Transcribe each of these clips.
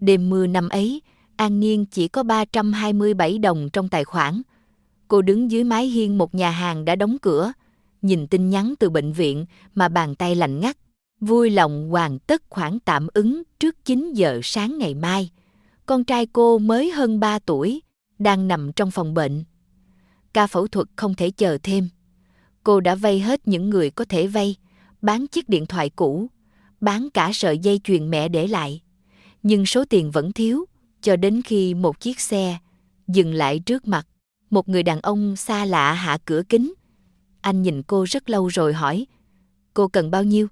Đêm mưa năm ấy, An Nhiên chỉ có 327 đồng trong tài khoản. Cô đứng dưới mái hiên một nhà hàng đã đóng cửa, nhìn tin nhắn từ bệnh viện mà bàn tay lạnh ngắt. Vui lòng hoàn tất khoản tạm ứng trước 9 giờ sáng ngày mai. Con trai cô mới hơn 3 tuổi, đang nằm trong phòng bệnh. Ca phẫu thuật không thể chờ thêm. Cô đã vay hết những người có thể vay, bán chiếc điện thoại cũ, bán cả sợi dây chuyền mẹ để lại. Nhưng số tiền vẫn thiếu, cho đến khi một chiếc xe dừng lại trước mặt. Một người đàn ông xa lạ hạ cửa kính. Anh nhìn cô rất lâu rồi hỏi, cô cần bao nhiêu?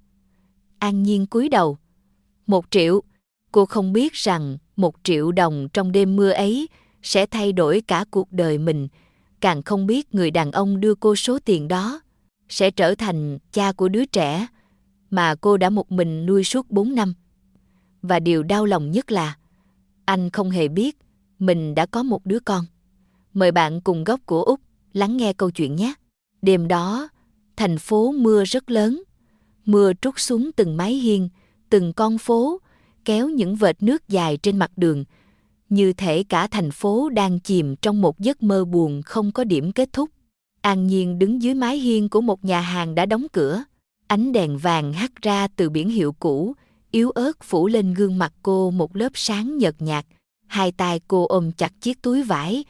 An Nhiên cúi đầu. 1 triệu. Cô không biết rằng 1 triệu đồng trong đêm mưa ấy sẽ thay đổi cả cuộc đời mình, càng không biết người đàn ông đưa cô số tiền đó sẽ trở thành cha của đứa trẻ mà cô đã một mình nuôi suốt 4 năm. Và điều đau lòng nhất là anh không hề biết mình đã có một đứa con. Mời bạn cùng Góc của Úc lắng nghe câu chuyện nhé. Đêm đó, thành phố mưa rất lớn. Mưa trút xuống từng mái hiên, từng con phố, kéo những vệt nước dài trên mặt đường, như thể cả thành phố đang chìm trong một giấc mơ buồn không có điểm kết thúc. An Nhiên đứng dưới mái hiên của một nhà hàng đã đóng cửa. Ánh đèn vàng hắt ra từ biển hiệu cũ, yếu ớt phủ lên gương mặt cô một lớp sáng nhợt nhạt. Hai tay cô ôm chặt chiếc túi vải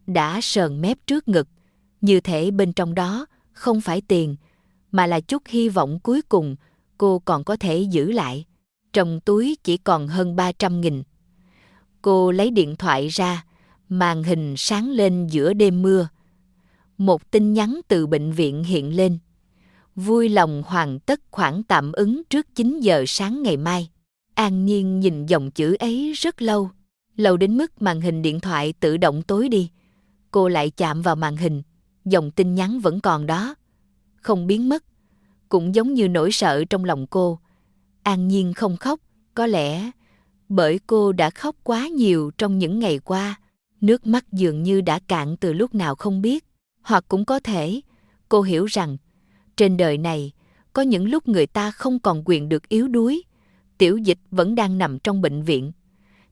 đã sờn mép trước ngực, như thể bên trong đó không phải tiền, mà là chút hy vọng cuối cùng cô còn có thể giữ lại. Trong túi chỉ còn hơn 300.000. Cô lấy điện thoại ra, màn hình sáng lên giữa đêm mưa. Một tin nhắn từ bệnh viện hiện lên. Vui lòng hoàn tất khoản tạm ứng trước 9 giờ sáng ngày mai. An Nhiên nhìn dòng chữ ấy rất lâu, lâu đến mức màn hình điện thoại tự động tối đi. Cô lại chạm vào màn hình, dòng tin nhắn vẫn còn đó, không biến mất. Cũng giống như nỗi sợ trong lòng cô, An Nhiên không khóc, có lẽ bởi cô đã khóc quá nhiều trong những ngày qua. Nước mắt dường như đã cạn từ lúc nào không biết. Hoặc cũng có thể, cô hiểu rằng trên đời này có những lúc người ta không còn quyền được yếu đuối. Tiểu Dịch vẫn đang nằm trong bệnh viện.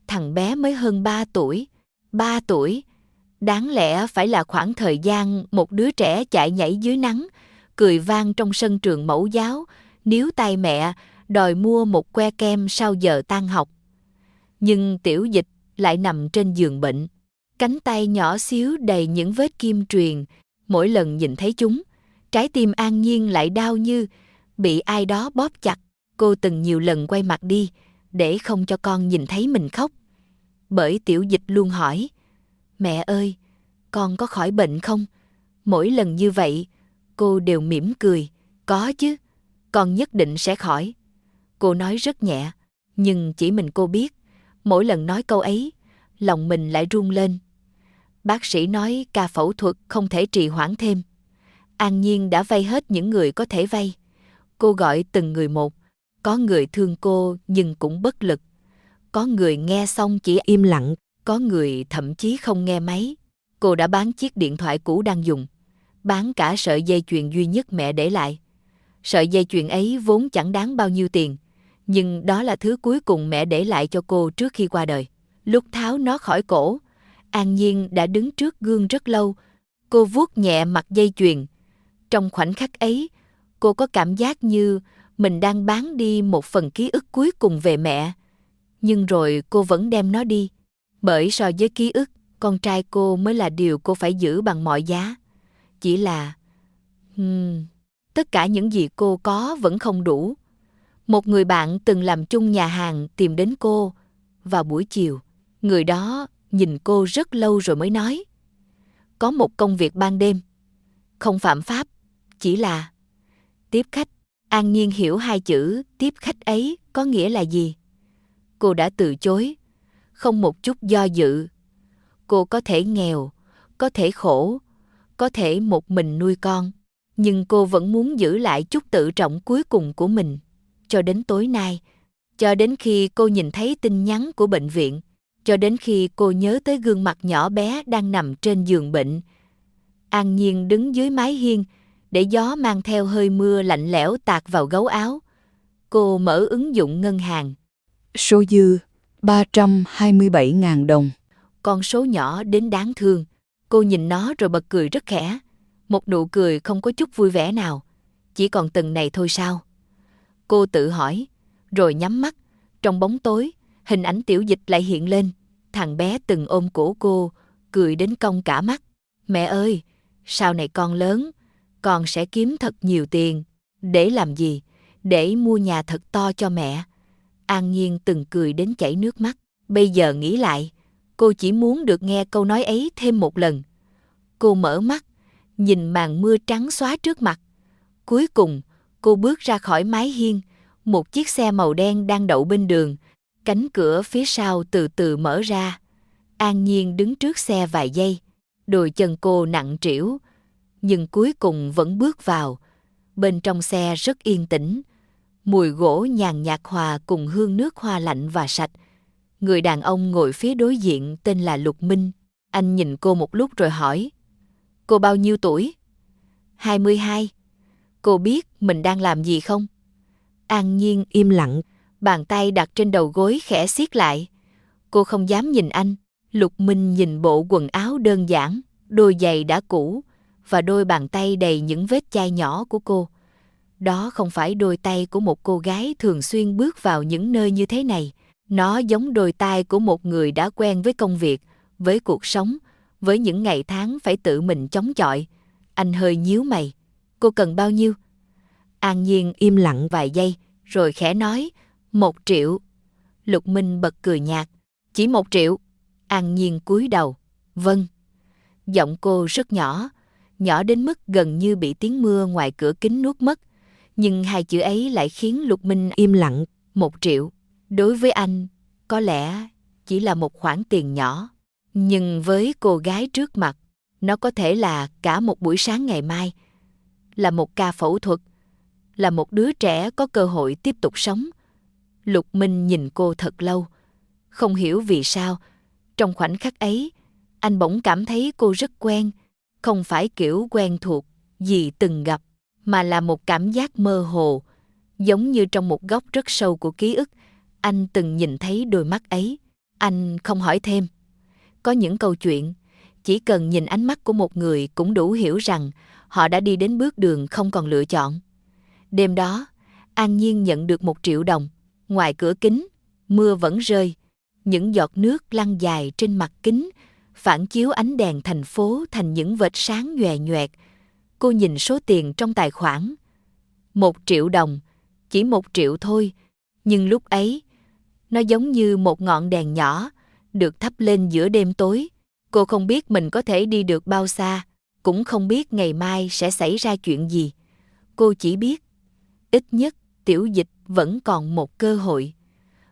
Thằng bé mới hơn 3 tuổi. 3 tuổi, đáng lẽ phải là khoảng thời gian một đứa trẻ chạy nhảy dưới nắng, cười vang trong sân trường mẫu giáo, níu tay mẹ, đòi mua một que kem sau giờ tan học. Nhưng Tiểu Dịch lại nằm trên giường bệnh. Cánh tay nhỏ xíu đầy những vết kim truyền. Mỗi lần nhìn thấy chúng, trái tim An Nhiên lại đau như bị ai đó bóp chặt. Cô từng nhiều lần quay mặt đi để không cho con nhìn thấy mình khóc. Bởi Tiểu Dịch luôn hỏi, mẹ ơi, con có khỏi bệnh không? Mỗi lần như vậy, cô đều mỉm cười, có chứ, con nhất định sẽ khỏi. Cô nói rất nhẹ, nhưng chỉ mình cô biết, mỗi lần nói câu ấy, lòng mình lại run lên. Bác sĩ nói ca phẫu thuật không thể trì hoãn thêm. An Nhiên đã vay hết những người có thể vay. Cô gọi từng người một. Có người thương cô nhưng cũng bất lực. Có người nghe xong chỉ im lặng. Có người thậm chí không nghe máy. Cô đã bán chiếc điện thoại cũ đang dùng. Bán cả sợi dây chuyền duy nhất mẹ để lại. Sợi dây chuyền ấy vốn chẳng đáng bao nhiêu tiền. Nhưng đó là thứ cuối cùng mẹ để lại cho cô trước khi qua đời. Lúc tháo nó khỏi cổ, An Nhiên đã đứng trước gương rất lâu. Cô vuốt nhẹ mặt dây chuyền. Trong khoảnh khắc ấy, cô có cảm giác như mình đang bán đi một phần ký ức cuối cùng về mẹ. Nhưng rồi cô vẫn đem nó đi. Bởi so với ký ức, con trai cô mới là điều cô phải giữ bằng mọi giá. Chỉ là... tất cả những gì cô có vẫn không đủ. Một người bạn từng làm chung nhà hàng tìm đến cô vào buổi chiều. Người đó nhìn cô rất lâu rồi mới nói, có một công việc ban đêm, không phạm pháp, chỉ là tiếp khách. An Nhiên hiểu hai chữ tiếp khách ấy có nghĩa là gì. Cô đã từ chối, không một chút do dự. Cô có thể nghèo, có thể khổ, có thể một mình nuôi con, nhưng cô vẫn muốn giữ lại chút tự trọng cuối cùng của mình. Cho đến tối nay, cho đến khi cô nhìn thấy tin nhắn của bệnh viện, cho đến khi cô nhớ tới gương mặt nhỏ bé đang nằm trên giường bệnh. An Nhiên đứng dưới mái hiên, để gió mang theo hơi mưa lạnh lẽo tạt vào gấu áo. Cô mở ứng dụng ngân hàng. Số dư 327.000 đồng. Con số nhỏ đến đáng thương. Cô nhìn nó rồi bật cười rất khẽ. Một nụ cười không có chút vui vẻ nào. Chỉ còn từng này thôi sao? Cô tự hỏi, rồi nhắm mắt. Trong bóng tối, hình ảnh Tiểu Dịch lại hiện lên. Thằng bé từng ôm cổ cô, cười đến cong cả mắt. Mẹ ơi, sau này con lớn, con sẽ kiếm thật nhiều tiền. Để làm gì? Để mua nhà thật to cho mẹ. An Nhiên từng cười đến chảy nước mắt. Bây giờ nghĩ lại, cô chỉ muốn được nghe câu nói ấy thêm một lần. Cô mở mắt, nhìn màn mưa trắng xóa trước mặt. Cuối cùng, cô bước ra khỏi mái hiên. Một chiếc xe màu đen đang đậu bên đường. Cánh cửa phía sau từ từ mở ra. An Nhiên đứng trước xe vài giây. Đôi chân cô nặng trĩu, nhưng cuối cùng vẫn bước vào. Bên trong xe rất yên tĩnh. Mùi gỗ nhàn nhạt hòa cùng hương nước hoa lạnh và sạch. Người đàn ông ngồi phía đối diện tên là Lục Minh. Anh nhìn cô một lúc rồi hỏi. Cô bao nhiêu tuổi? 22. Cô biết mình đang làm gì không? An Nhiên im lặng, bàn tay đặt trên đầu gối khẽ siết lại. Cô không dám nhìn anh. Lục Minh nhìn bộ quần áo đơn giản, đôi giày đã cũ và đôi bàn tay đầy những vết chai nhỏ của cô. Đó không phải đôi tay của một cô gái thường xuyên bước vào những nơi như thế này. Nó giống đôi tay của một người đã quen với công việc, với cuộc sống, với những ngày tháng phải tự mình chống chọi. Anh hơi nhíu mày. Cô cần bao nhiêu? An Nhiên im lặng vài giây, rồi khẽ nói, 1 triệu. Lục Minh bật cười nhạt. Chỉ 1 triệu. An Nhiên cúi đầu. Vâng. Giọng cô rất nhỏ, nhỏ đến mức gần như bị tiếng mưa ngoài cửa kính nuốt mất. Nhưng hai chữ ấy lại khiến Lục Minh im lặng. 1 triệu. Đối với anh, có lẽ chỉ là một khoản tiền nhỏ. Nhưng với cô gái trước mặt, nó có thể là cả một buổi sáng ngày mai, là một ca phẫu thuật, là một đứa trẻ có cơ hội tiếp tục sống. Lục Minh nhìn cô thật lâu. Không hiểu vì sao, trong khoảnh khắc ấy, anh bỗng cảm thấy cô rất quen. Không phải kiểu quen thuộc, gì từng gặp, mà là một cảm giác mơ hồ. Giống như trong một góc rất sâu của ký ức, anh từng nhìn thấy đôi mắt ấy. Anh không hỏi thêm. Có những câu chuyện, chỉ cần nhìn ánh mắt của một người cũng đủ hiểu rằng họ đã đi đến bước đường không còn lựa chọn. Đêm đó, An Nhiên nhận được 1 triệu đồng. Ngoài cửa kính, mưa vẫn rơi. Những giọt nước lăn dài trên mặt kính, phản chiếu ánh đèn thành phố thành những vệt sáng nhòe nhoẹt. Cô nhìn số tiền trong tài khoản. 1 triệu đồng, chỉ 1 triệu thôi. Nhưng lúc ấy, nó giống như một ngọn đèn nhỏ, được thắp lên giữa đêm tối. Cô không biết mình có thể đi được bao xa, cũng không biết ngày mai sẽ xảy ra chuyện gì. Cô chỉ biết, ít nhất Tiểu Dịch vẫn còn một cơ hội.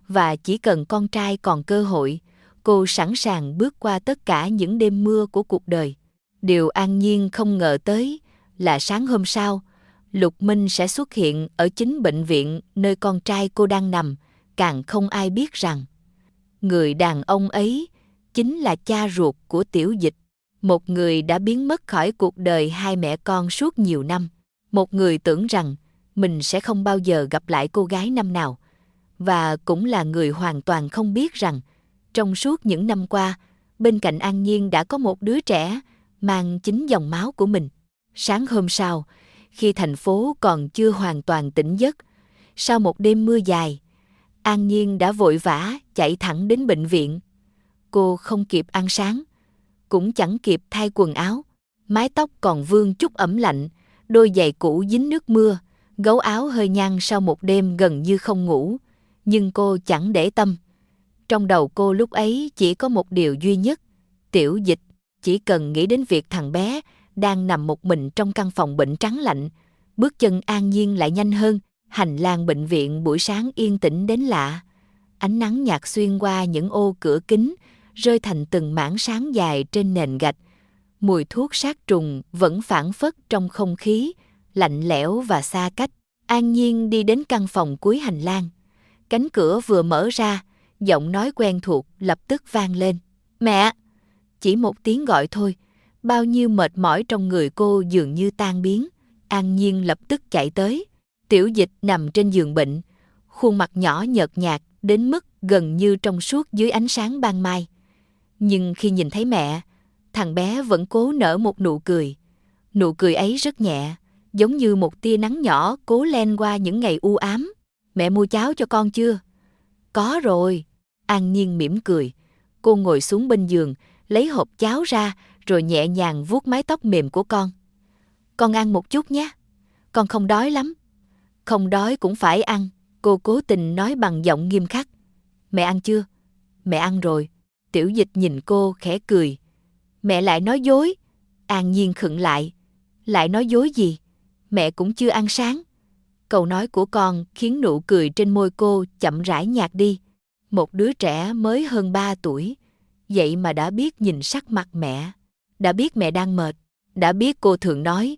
Và chỉ cần con trai còn cơ hội, cô sẵn sàng bước qua tất cả những đêm mưa của cuộc đời. Điều An Nhiên không ngờ tới là sáng hôm sau, Lục Minh sẽ xuất hiện ở chính bệnh viện nơi con trai cô đang nằm. Càng không ai biết rằng người đàn ông ấy chính là cha ruột của Tiểu Dịch, một người đã biến mất khỏi cuộc đời hai mẹ con suốt nhiều năm, một người tưởng rằng mình sẽ không bao giờ gặp lại cô gái năm nào, và cũng là người hoàn toàn không biết rằng trong suốt những năm qua, bên cạnh An Nhiên đã có một đứa trẻ mang chính dòng máu của mình. Sáng hôm sau, khi thành phố còn chưa hoàn toàn tỉnh giấc, sau một đêm mưa dài, An Nhiên đã vội vã chạy thẳng đến bệnh viện. Cô không kịp ăn sáng, cũng chẳng kịp thay quần áo. Mái tóc còn vương chút ẩm lạnh, đôi giày cũ dính nước mưa, gấu áo hơi nhăn sau một đêm gần như không ngủ. Nhưng cô chẳng để tâm. Trong đầu cô lúc ấy chỉ có một điều duy nhất, Tiểu Dịch. Chỉ cần nghĩ đến việc thằng bé đang nằm một mình trong căn phòng bệnh trắng lạnh, bước chân An Nhiên lại nhanh hơn. Hành lang bệnh viện buổi sáng yên tĩnh đến lạ. Ánh nắng nhạt xuyên qua những ô cửa kính, rơi thành từng mảng sáng dài trên nền gạch. Mùi thuốc sát trùng vẫn phảng phất trong không khí, lạnh lẽo và xa cách. An Nhiên đi đến căn phòng cuối hành lang. Cánh cửa vừa mở ra, giọng nói quen thuộc lập tức vang lên. Mẹ! Chỉ một tiếng gọi thôi, bao nhiêu mệt mỏi trong người cô dường như tan biến. An Nhiên lập tức chạy tới. Tiểu Dịch nằm trên giường bệnh, khuôn mặt nhỏ nhợt nhạt đến mức gần như trong suốt dưới ánh sáng ban mai. Nhưng khi nhìn thấy mẹ, thằng bé vẫn cố nở một nụ cười. Nụ cười ấy rất nhẹ, giống như một tia nắng nhỏ cố len qua những ngày u ám. Mẹ mua cháo cho con chưa? Có rồi. An Nhiên mỉm cười. Cô ngồi xuống bên giường, lấy hộp cháo ra rồi nhẹ nhàng vuốt mái tóc mềm của con. Con ăn một chút nhé. Con không đói lắm. Không đói cũng phải ăn. Cô cố tình nói bằng giọng nghiêm khắc. Mẹ ăn chưa? Mẹ ăn rồi. Tiểu Dịch nhìn cô khẽ cười. Mẹ lại nói dối. An Nhiên khựng lại. Lại nói dối gì? Mẹ cũng chưa ăn sáng. Câu nói của con khiến nụ cười trên môi cô chậm rãi nhạt đi. Một đứa trẻ mới hơn 3 tuổi, vậy mà đã biết nhìn sắc mặt mẹ, đã biết mẹ đang mệt, đã biết cô thường nói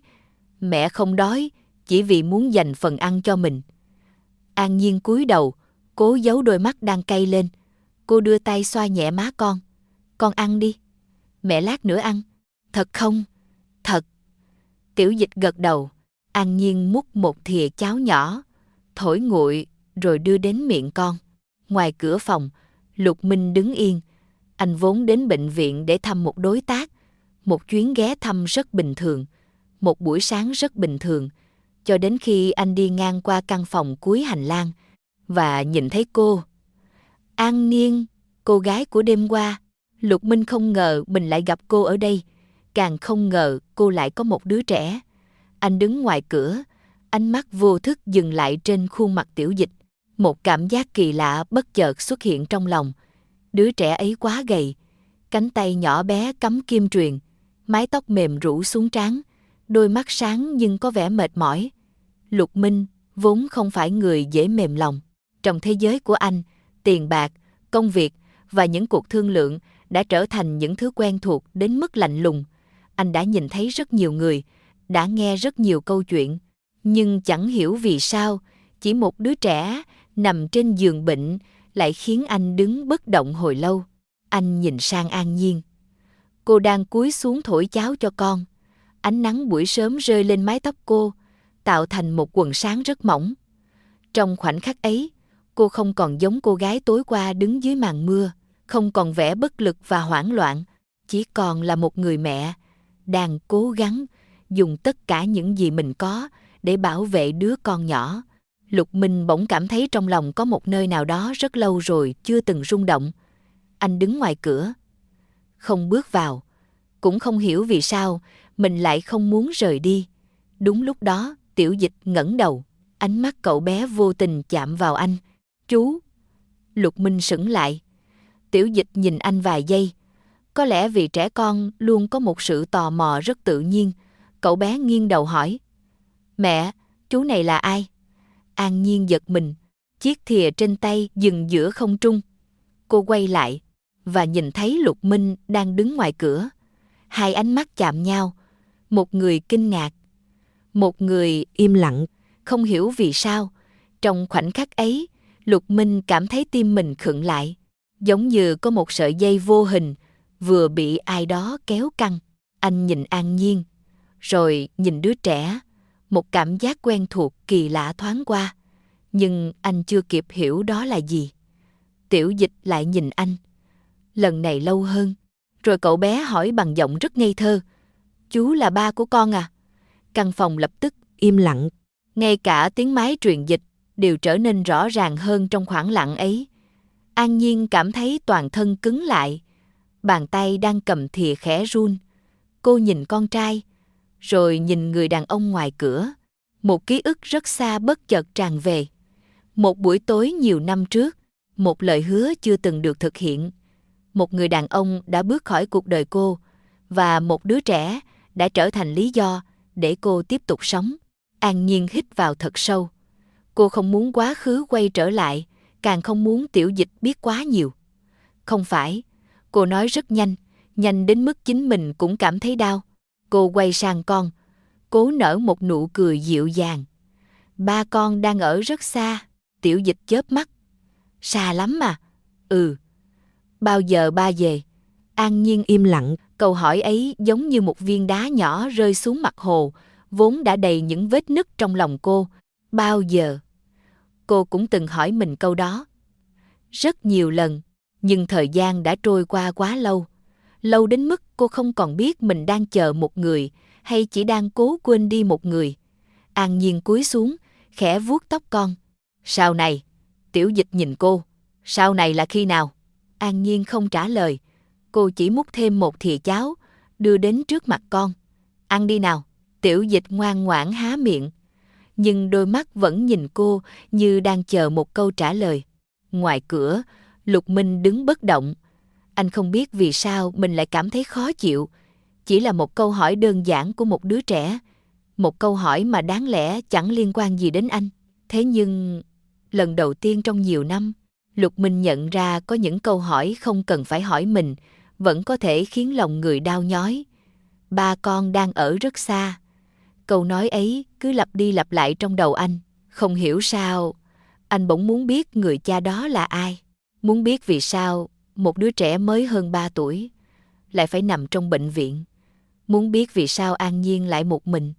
mẹ không đói chỉ vì muốn dành phần ăn cho mình. An Nhiên cúi đầu, cố giấu đôi mắt đang cay lên. Cô đưa tay xoa nhẹ má con. Con ăn đi. Mẹ lát nữa ăn. Thật không? Thật. Tiểu Dịch gật đầu. An Nhiên múc một thìa cháo nhỏ, thổi nguội rồi đưa đến miệng con. Ngoài cửa phòng, Lục Minh đứng yên. Anh vốn đến bệnh viện để thăm một đối tác. Một chuyến ghé thăm rất bình thường. Một buổi sáng rất bình thường. Cho đến khi anh đi ngang qua căn phòng cuối hành lang và nhìn thấy cô. An Nhiên, cô gái của đêm qua. Lục Minh không ngờ mình lại gặp cô ở đây. Càng không ngờ cô lại có một đứa trẻ. Anh đứng ngoài cửa, ánh mắt vô thức dừng lại trên khuôn mặt Tiểu Dịch. Một cảm giác kỳ lạ bất chợt xuất hiện trong lòng. Đứa trẻ ấy quá gầy, cánh tay nhỏ bé cắm kim truyền, mái tóc mềm rủ xuống trán, đôi mắt sáng nhưng có vẻ mệt mỏi. Lục Minh vốn không phải người dễ mềm lòng. Trong thế giới của anh, tiền bạc, công việc và những cuộc thương lượng đã trở thành những thứ quen thuộc đến mức lạnh lùng. Anh đã nhìn thấy rất nhiều người, đã nghe rất nhiều câu chuyện, nhưng chẳng hiểu vì sao chỉ một đứa trẻ nằm trên giường bệnh lại khiến anh đứng bất động hồi lâu. Anh nhìn sang An Nhiên. Cô đang cúi xuống thổi cháo cho con. Ánh nắng buổi sớm rơi lên mái tóc cô, tạo thành một quầng sáng rất mỏng. Trong khoảnh khắc ấy, cô không còn giống cô gái tối qua đứng dưới màn mưa, không còn vẻ bất lực và hoảng loạn, chỉ còn là một người mẹ đang cố gắng dùng tất cả những gì mình có để bảo vệ đứa con nhỏ. Lục Minh bỗng cảm thấy trong lòng có một nơi nào đó rất lâu rồi chưa từng rung động. Anh đứng ngoài cửa, không bước vào, cũng không hiểu vì sao mình lại không muốn rời đi. Đúng lúc đó, Tiểu Dịch ngẩng đầu, ánh mắt cậu bé vô tình chạm vào anh. Chú! Lục Minh sững lại. Tiểu Dịch nhìn anh vài giây. Có lẽ vì trẻ con luôn có một sự tò mò rất tự nhiên, cậu bé nghiêng đầu hỏi. Mẹ, chú này là ai? An Nhiên giật mình, chiếc thìa trên tay dừng giữa không trung. Cô quay lại và nhìn thấy Lục Minh đang đứng ngoài cửa. Hai ánh mắt chạm nhau, một người kinh ngạc, một người im lặng. Không hiểu vì sao, trong khoảnh khắc ấy, Lục Minh cảm thấy tim mình khựng lại, giống như có một sợi dây vô hình vừa bị ai đó kéo căng. Anh nhìn An Nhiên, rồi nhìn đứa trẻ. Một cảm giác quen thuộc kỳ lạ thoáng qua, nhưng anh chưa kịp hiểu đó là gì. Tiểu Dịch lại nhìn anh, lần này lâu hơn, rồi cậu bé hỏi bằng giọng rất ngây thơ. Chú là ba của con à? Căn phòng lập tức im lặng. Ngay cả tiếng máy truyền dịch đều trở nên rõ ràng hơn trong khoảng lặng ấy. An Nhiên cảm thấy toàn thân cứng lại, bàn tay đang cầm thìa khẽ run. Cô nhìn con trai, rồi nhìn người đàn ông ngoài cửa. Một ký ức rất xa bất chợt tràn về. Một buổi tối nhiều năm trước, một lời hứa chưa từng được thực hiện. Một người đàn ông đã bước khỏi cuộc đời cô, và một đứa trẻ đã trở thành lý do để cô tiếp tục sống. An Nhiên hít vào thật sâu. Cô không muốn quá khứ quay trở lại, càng không muốn Tiểu Dịch biết quá nhiều. Không phải, cô nói rất nhanh, nhanh đến mức chính mình cũng cảm thấy đau. Cô quay sang con, cố nở một nụ cười dịu dàng. Ba con đang ở rất xa. Tiểu Dịch chớp mắt. Xa lắm mà. Ừ. Bao giờ ba về? An Nhiên im lặng, câu hỏi ấy giống như một viên đá nhỏ rơi xuống mặt hồ, vốn đã đầy những vết nứt trong lòng cô. Bao giờ? Cô cũng từng hỏi mình câu đó. Rất nhiều lần, nhưng thời gian đã trôi qua quá lâu. Lâu đến mức cô không còn biết mình đang chờ một người hay chỉ đang cố quên đi một người. An Nhiên cúi xuống, khẽ vuốt tóc con. Sau này, Tiểu Dịch nhìn cô. Sau này là khi nào? An Nhiên không trả lời. Cô chỉ múc thêm một thìa cháo, đưa đến trước mặt con. Ăn đi nào. Tiểu Dịch ngoan ngoãn há miệng. Nhưng đôi mắt vẫn nhìn cô như đang chờ một câu trả lời. Ngoài cửa, Lục Minh đứng bất động. Anh không biết vì sao mình lại cảm thấy khó chịu. Chỉ là một câu hỏi đơn giản của một đứa trẻ. Một câu hỏi mà đáng lẽ chẳng liên quan gì đến anh. Thế nhưng, lần đầu tiên trong nhiều năm, Lục Minh nhận ra có những câu hỏi không cần phải hỏi mình, vẫn có thể khiến lòng người đau nhói. Ba con đang ở rất xa. Câu nói ấy cứ lặp đi lặp lại trong đầu anh. Không hiểu sao, anh bỗng muốn biết người cha đó là ai. Muốn biết vì sao một đứa trẻ mới hơn 3 tuổi lại phải nằm trong bệnh viện. Muốn biết vì sao An Nhiên lại một mình.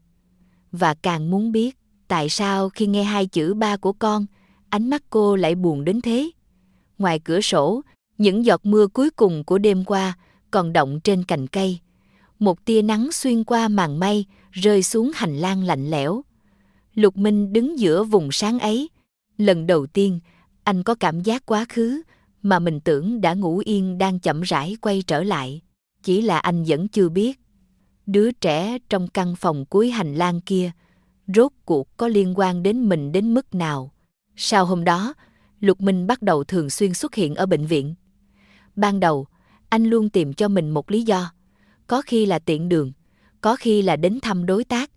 Và càng muốn biết tại sao khi nghe hai chữ ba của con, ánh mắt cô lại buồn đến thế. Ngoài cửa sổ, những giọt mưa cuối cùng của đêm qua còn đọng trên cành cây. Một tia nắng xuyên qua màn mây rơi xuống hành lang lạnh lẽo. Lục Minh đứng giữa vùng sáng ấy. Lần đầu tiên, anh có cảm giác quá khứ mà mình tưởng đã ngủ yên đang chậm rãi quay trở lại. Chỉ là anh vẫn chưa biết. Đứa trẻ trong căn phòng cuối hành lang kia rốt cuộc có liên quan đến mình đến mức nào. Sau hôm đó, Lục Minh bắt đầu thường xuyên xuất hiện ở bệnh viện. Ban đầu, anh luôn tìm cho mình một lý do. Có khi là tiện đường, có khi là đến thăm đối tác,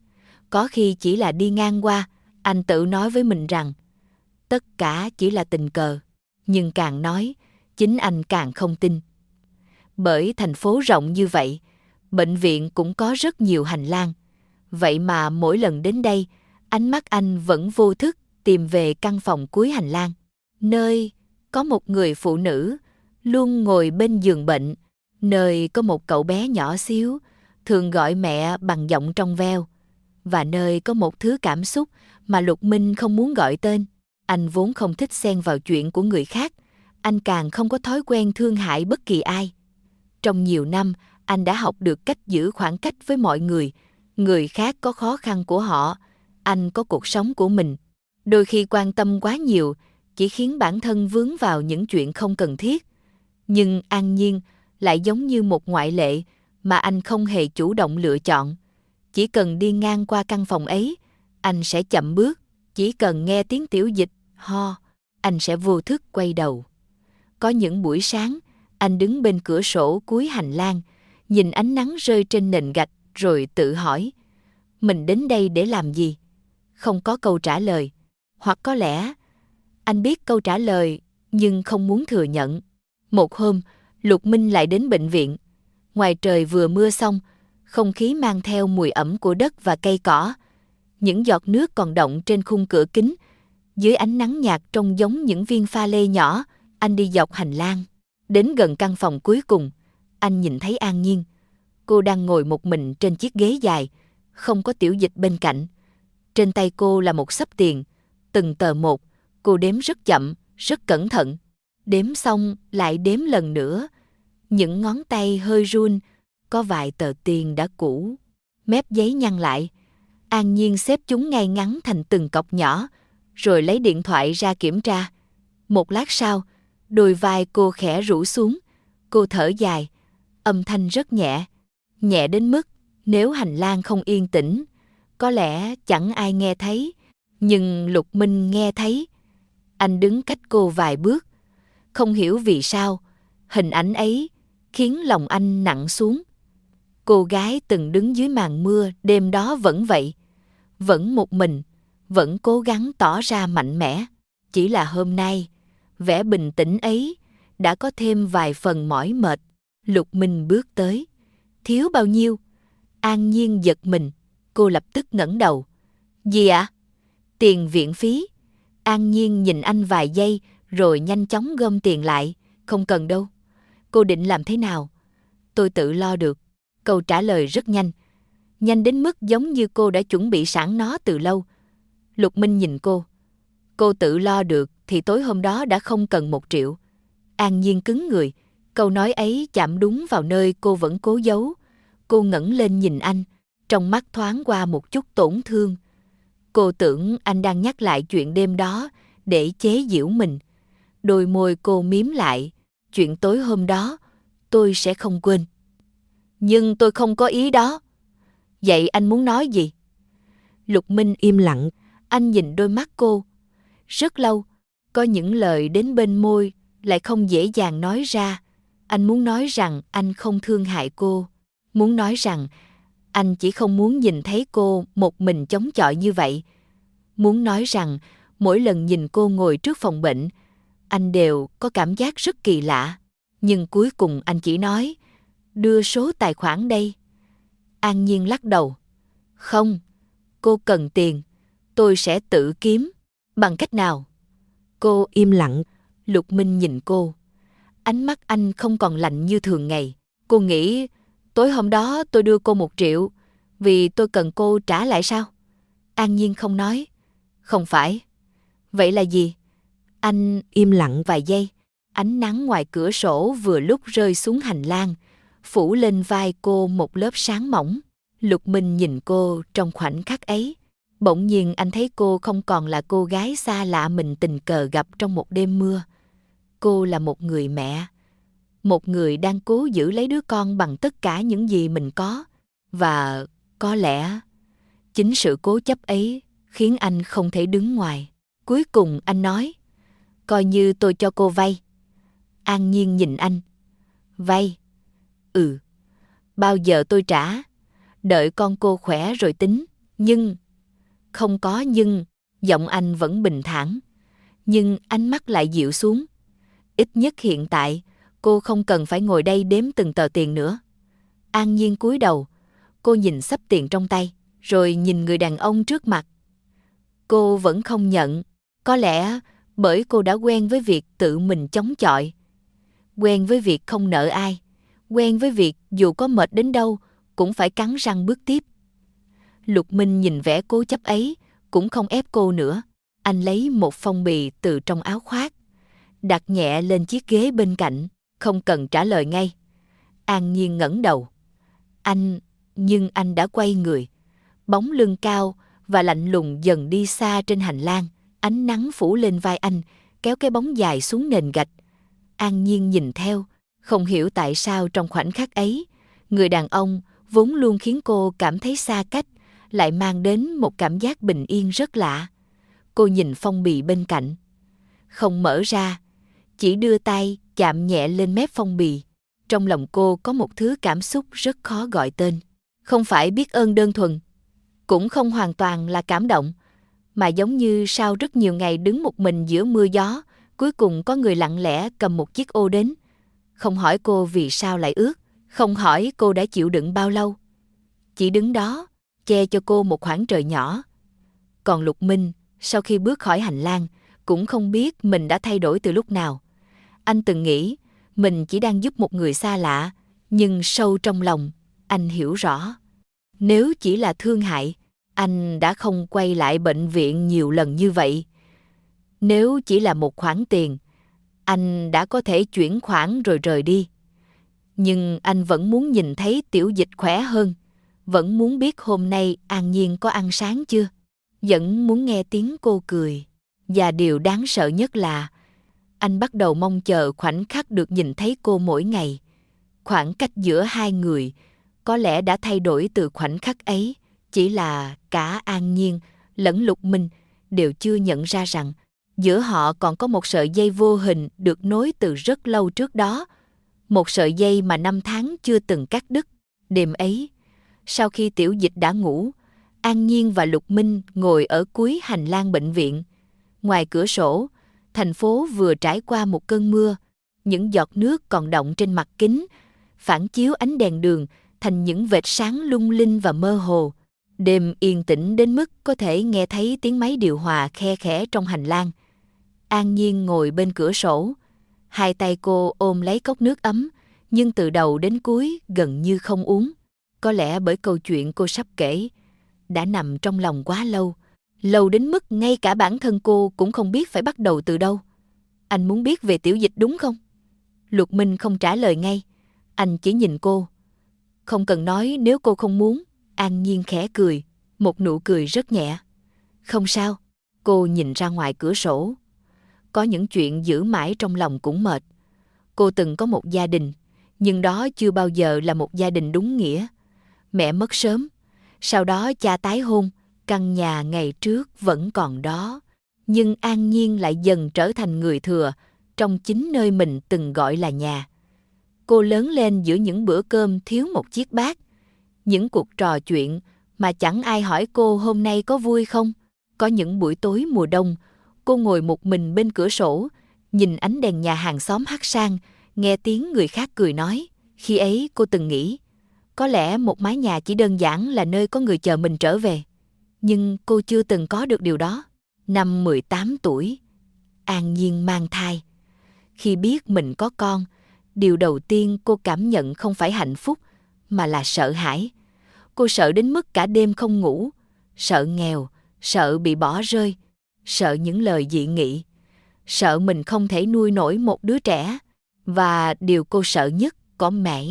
có khi chỉ là đi ngang qua. Anh tự nói với mình rằng tất cả chỉ là tình cờ. Nhưng càng nói, chính anh càng không tin. Bởi thành phố rộng như vậy, bệnh viện cũng có rất nhiều hành lang. Vậy mà mỗi lần đến đây, ánh mắt anh vẫn vô thức tìm về căn phòng cuối hành lang, nơi có một người phụ nữ luôn ngồi bên giường bệnh, nơi có một cậu bé nhỏ xíu thường gọi mẹ bằng giọng trong veo, và nơi có một thứ cảm xúc mà Lục Minh không muốn gọi tên. Anh vốn không thích xen vào chuyện của người khác, anh càng không có thói quen thương hại bất kỳ ai. Trong nhiều năm, anh đã học được cách giữ khoảng cách với mọi người. Người khác có khó khăn của họ, anh có cuộc sống của mình. Đôi khi quan tâm quá nhiều chỉ khiến bản thân vướng vào những chuyện không cần thiết. Nhưng An Nhiên lại giống như một ngoại lệ mà anh không hề chủ động lựa chọn. Chỉ cần đi ngang qua căn phòng ấy, anh sẽ chậm bước. Chỉ cần nghe tiếng Tiểu Dịch ho, anh sẽ vô thức quay đầu. Có những buổi sáng, anh đứng bên cửa sổ cuối hành lang, nhìn ánh nắng rơi trên nền gạch rồi tự hỏi, mình đến đây để làm gì? Không có câu trả lời. Hoặc có lẽ, anh biết câu trả lời nhưng không muốn thừa nhận. Một hôm, Lục Minh lại đến bệnh viện. Ngoài trời vừa mưa xong, không khí mang theo mùi ẩm của đất và cây cỏ. Những giọt nước còn đọng trên khung cửa kính. Dưới ánh nắng nhạt trông giống những viên pha lê nhỏ, anh đi dọc hành lang. Đến gần căn phòng cuối cùng, anh nhìn thấy An Nhiên. Cô đang ngồi một mình trên chiếc ghế dài, không có Tiểu Dịch bên cạnh. Trên tay cô là một xấp tiền, từng tờ một, cô đếm rất chậm, rất cẩn thận. Đếm xong lại đếm lần nữa. Những ngón tay hơi run, có vài tờ tiền đã cũ. Mép giấy nhăn lại. An Nhiên xếp chúng ngay ngắn thành từng cọc nhỏ, rồi lấy điện thoại ra kiểm tra. Một lát sau, đôi vai cô khẽ rũ xuống. Cô thở dài, âm thanh rất nhẹ. Nhẹ đến mức nếu hành lang không yên tĩnh, có lẽ chẳng ai nghe thấy. Nhưng Lục Minh nghe thấy. Anh đứng cách cô vài bước. Không hiểu vì sao, hình ảnh ấy khiến lòng anh nặng xuống. Cô gái từng đứng dưới màn mưa đêm đó vẫn vậy. Vẫn một mình, vẫn cố gắng tỏ ra mạnh mẽ. Chỉ là hôm nay, vẻ bình tĩnh ấy đã có thêm vài phần mỏi mệt. Lục Minh bước tới. Thiếu bao nhiêu? An Nhiên giật mình. Cô lập tức ngẩng đầu. Gì ạ? Tiền viện phí. An Nhiên nhìn anh vài giây rồi nhanh chóng gom tiền lại. Không cần đâu. Cô định làm thế nào? Tôi tự lo được. Câu trả lời rất nhanh. Nhanh đến mức giống như cô đã chuẩn bị sẵn nó từ lâu. Lục Minh nhìn cô. Cô tự lo được thì tối hôm đó đã không cần 1 triệu. An Nhiên cứng người, câu nói ấy chạm đúng vào nơi cô vẫn cố giấu. Cô ngẩng lên nhìn anh, trong mắt thoáng qua một chút tổn thương. Cô tưởng anh đang nhắc lại chuyện đêm đó để chế giễu mình. Đôi môi cô mím lại, chuyện tối hôm đó tôi sẽ không quên. Nhưng tôi không có ý đó. Vậy anh muốn nói gì? Lục Minh im lặng, anh nhìn đôi mắt cô. Rất lâu, có những lời đến bên môi lại không dễ dàng nói ra. Anh muốn nói rằng anh không thương hại cô. Muốn nói rằng anh chỉ không muốn nhìn thấy cô một mình chống chọi như vậy. Muốn nói rằng mỗi lần nhìn cô ngồi trước phòng bệnh, anh đều có cảm giác rất kỳ lạ. Nhưng cuối cùng anh chỉ nói, đưa số tài khoản đây. An Nhiên lắc đầu. Không, cô cần tiền, tôi sẽ tự kiếm. Bằng cách nào? Cô im lặng. Lục Minh nhìn cô. Ánh mắt anh không còn lạnh như thường ngày. Cô nghĩ, tối hôm đó tôi đưa cô 1 triệu, vì tôi cần cô trả lại sao? An Nhiên không nói. Không phải. Vậy là gì? Anh im lặng vài giây. Ánh nắng ngoài cửa sổ vừa lúc rơi xuống hành lang, phủ lên vai cô một lớp sáng mỏng. Lục Minh nhìn cô trong khoảnh khắc ấy. Bỗng nhiên anh thấy cô không còn là cô gái xa lạ mình tình cờ gặp trong một đêm mưa. Cô là một người mẹ. Một người đang cố giữ lấy đứa con bằng tất cả những gì mình có. Và có lẽ chính sự cố chấp ấy khiến anh không thể đứng ngoài. Cuối cùng anh nói, coi như tôi cho cô vay. An Nhiên nhìn anh. Vay? Ừ. Bao giờ tôi trả? Đợi con cô khỏe rồi tính. Nhưng... Không có nhưng, giọng anh vẫn bình thản. Nhưng ánh mắt lại dịu xuống. Ít nhất hiện tại, cô không cần phải ngồi đây đếm từng tờ tiền nữa. An Nhiên cúi đầu, cô nhìn xấp tiền trong tay, rồi nhìn người đàn ông trước mặt. Cô vẫn không nhận, có lẽ bởi cô đã quen với việc tự mình chống chọi. Quen với việc không nợ ai, quen với việc dù có mệt đến đâu cũng phải cắn răng bước tiếp. Lục Minh nhìn vẻ cố chấp ấy, cũng không ép cô nữa. Anh lấy một phong bì từ trong áo khoác, đặt nhẹ lên chiếc ghế bên cạnh, không cần trả lời ngay. An Nhiên ngẩng đầu. Nhưng anh đã quay người. Bóng lưng cao và lạnh lùng dần đi xa trên hành lang. Ánh nắng phủ lên vai anh, kéo cái bóng dài xuống nền gạch. An Nhiên nhìn theo, không hiểu tại sao trong khoảnh khắc ấy, người đàn ông vốn luôn khiến cô cảm thấy xa cách, lại mang đến một cảm giác bình yên rất lạ. Cô nhìn phong bì bên cạnh. Không mở ra, chỉ đưa tay chạm nhẹ lên mép phong bì. Trong lòng cô có một thứ cảm xúc rất khó gọi tên. Không phải biết ơn đơn thuần, cũng không hoàn toàn là cảm động, mà giống như sau rất nhiều ngày đứng một mình giữa mưa gió, cuối cùng có người lặng lẽ cầm một chiếc ô đến. Không hỏi cô vì sao lại ướt, không hỏi cô đã chịu đựng bao lâu. Chỉ đứng đó, che cho cô một khoảng trời nhỏ. Còn Lục Minh, sau khi bước khỏi hành lang, cũng không biết mình đã thay đổi từ lúc nào. Anh từng nghĩ mình chỉ đang giúp một người xa lạ, nhưng sâu trong lòng, anh hiểu rõ. Nếu chỉ là thương hại, anh đã không quay lại bệnh viện nhiều lần như vậy. Nếu chỉ là một khoản tiền, anh đã có thể chuyển khoản rồi rời đi. Nhưng anh vẫn muốn nhìn thấy Tiểu Dịch khỏe hơn, vẫn muốn biết hôm nay An Nhiên có ăn sáng chưa, vẫn muốn nghe tiếng cô cười. Và điều đáng sợ nhất là anh bắt đầu mong chờ khoảnh khắc được nhìn thấy cô mỗi ngày. Khoảng cách giữa hai người có lẽ đã thay đổi từ khoảnh khắc ấy, chỉ là cả An Nhiên lẫn Lục Minh đều chưa nhận ra rằng giữa họ còn có một sợi dây vô hình được nối từ rất lâu trước đó, một sợi dây mà năm tháng chưa từng cắt đứt. Đêm ấy, sau khi Tiểu Dịch đã ngủ, An Nhiên và Lục Minh ngồi ở cuối hành lang bệnh viện. Ngoài cửa sổ, thành phố vừa trải qua một cơn mưa, những giọt nước còn đọng trên mặt kính, phản chiếu ánh đèn đường thành những vệt sáng lung linh và mơ hồ. Đêm yên tĩnh đến mức có thể nghe thấy tiếng máy điều hòa khe khẽ trong hành lang. An Nhiên ngồi bên cửa sổ, hai tay cô ôm lấy cốc nước ấm, nhưng từ đầu đến cuối gần như không uống. Có lẽ bởi câu chuyện cô sắp kể đã nằm trong lòng quá lâu, Lâu đến mức ngay cả bản thân cô cũng không biết phải bắt đầu từ đâu. Anh muốn biết về Tiểu Dịch đúng không? Lục Minh không trả lời ngay. Anh chỉ nhìn cô. Không cần nói nếu cô không muốn. An Nhiên khẽ cười, một nụ cười rất nhẹ. Không sao. Cô nhìn ra ngoài cửa sổ. Có những chuyện giữ mãi trong lòng cũng mệt. Cô từng có một gia đình, nhưng đó chưa bao giờ là một gia đình đúng nghĩa. Mẹ mất sớm, sau đó cha tái hôn, căn nhà ngày trước vẫn còn đó. Nhưng An Nhiên lại dần trở thành người thừa trong chính nơi mình từng gọi là nhà. Cô lớn lên giữa những bữa cơm thiếu một chiếc bát, những cuộc trò chuyện mà chẳng ai hỏi cô hôm nay có vui không. Có những buổi tối mùa đông, cô ngồi một mình bên cửa sổ, nhìn ánh đèn nhà hàng xóm hắt sang, nghe tiếng người khác cười nói. Khi ấy cô từng nghĩ, có lẽ một mái nhà chỉ đơn giản là nơi có người chờ mình trở về. Nhưng cô chưa từng có được điều đó. Năm 18 tuổi, An Nhiên mang thai. Khi biết mình có con, điều đầu tiên cô cảm nhận không phải hạnh phúc, mà là sợ hãi. Cô sợ đến mức cả đêm không ngủ, sợ nghèo, sợ bị bỏ rơi, sợ những lời dị nghị, sợ mình không thể nuôi nổi một đứa trẻ. Và điều cô sợ nhất có mẻ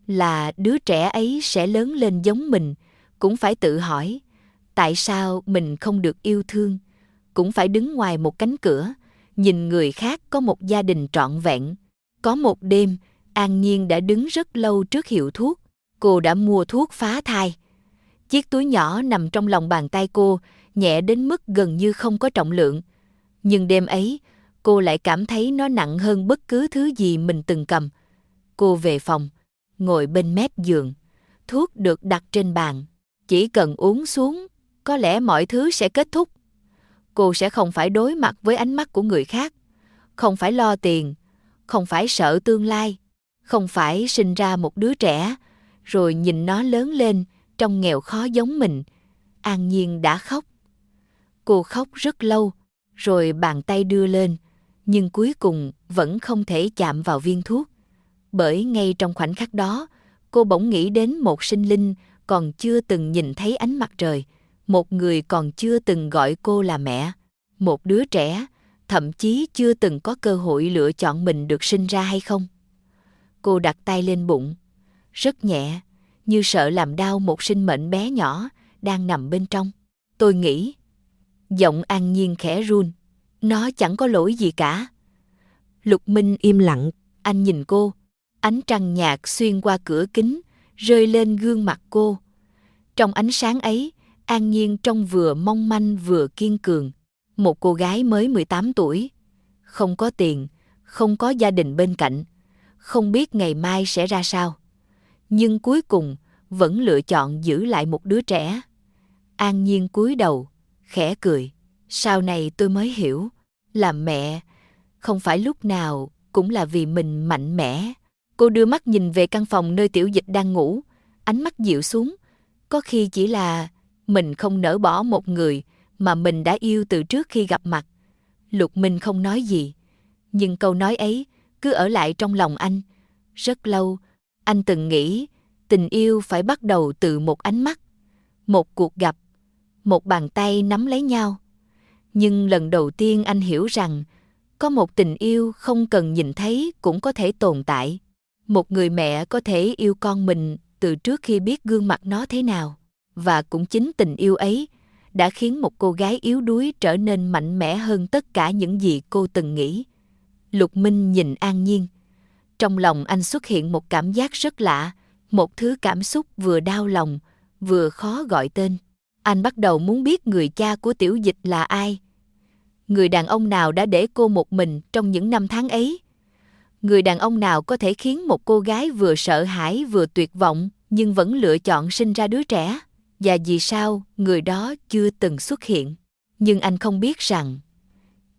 là đứa trẻ ấy sẽ lớn lên giống mình, cũng phải tự hỏi tại sao mình không được yêu thương, cũng phải đứng ngoài một cánh cửa, nhìn người khác có một gia đình trọn vẹn. Có một đêm, An Nhiên đã đứng rất lâu trước hiệu thuốc. Cô đã mua thuốc phá thai. Chiếc túi nhỏ nằm trong lòng bàn tay cô, nhẹ đến mức gần như không có trọng lượng. Nhưng đêm ấy, cô lại cảm thấy nó nặng hơn bất cứ thứ gì mình từng cầm. Cô về phòng, ngồi bên mép giường. Thuốc được đặt trên bàn. Chỉ cần uống xuống, có lẽ mọi thứ sẽ kết thúc. Cô sẽ không phải đối mặt với ánh mắt của người khác, không phải lo tiền, không phải sợ tương lai, không phải sinh ra một đứa trẻ, rồi nhìn nó lớn lên trong nghèo khó giống mình. An Nhiên đã khóc. Cô khóc rất lâu, rồi bàn tay đưa lên, nhưng cuối cùng vẫn không thể chạm vào viên thuốc. Bởi ngay trong khoảnh khắc đó, cô bỗng nghĩ đến một sinh linh còn chưa từng nhìn thấy ánh mặt trời, một người còn chưa từng gọi cô là mẹ, một đứa trẻ, thậm chí chưa từng có cơ hội lựa chọn mình được sinh ra hay không. Cô đặt tay lên bụng, rất nhẹ, như sợ làm đau một sinh mệnh bé nhỏ đang nằm bên trong. Tôi nghĩ. Giọng An Nhiên khẽ run. Nó chẳng có lỗi gì cả. Lục Minh im lặng, anh nhìn cô. Ánh trăng nhạt xuyên qua cửa kính, rơi lên gương mặt cô. Trong ánh sáng ấy, An Nhiên trông vừa mong manh vừa kiên cường. Một cô gái mới 18 tuổi. Không có tiền, không có gia đình bên cạnh, không biết ngày mai sẽ ra sao. Nhưng cuối cùng vẫn lựa chọn giữ lại một đứa trẻ. An Nhiên cúi đầu, khẽ cười. Sau này tôi mới hiểu, làm mẹ không phải lúc nào cũng là vì mình mạnh mẽ. Cô đưa mắt nhìn về căn phòng nơi Tiểu Dịch đang ngủ, ánh mắt dịu xuống. Có khi chỉ là mình không nỡ bỏ một người mà mình đã yêu từ trước khi gặp mặt. Lục Minh không nói gì, nhưng câu nói ấy cứ ở lại trong lòng anh. Rất lâu, anh từng nghĩ tình yêu phải bắt đầu từ một ánh mắt, một cuộc gặp, một bàn tay nắm lấy nhau. Nhưng lần đầu tiên anh hiểu rằng có một tình yêu không cần nhìn thấy cũng có thể tồn tại. Một người mẹ có thể yêu con mình từ trước khi biết gương mặt nó thế nào. Và cũng chính tình yêu ấy đã khiến một cô gái yếu đuối trở nên mạnh mẽ hơn tất cả những gì cô từng nghĩ. Lục Minh nhìn An Nhiên. Trong lòng anh xuất hiện một cảm giác rất lạ, một thứ cảm xúc vừa đau lòng, vừa khó gọi tên. Anh bắt đầu muốn biết người cha của Tiểu Dịch là ai. Người đàn ông nào đã để cô một mình trong những năm tháng ấy? Người đàn ông nào có thể khiến một cô gái vừa sợ hãi vừa tuyệt vọng nhưng vẫn lựa chọn sinh ra đứa trẻ? Và vì sao người đó chưa từng xuất hiện? Nhưng anh không biết rằng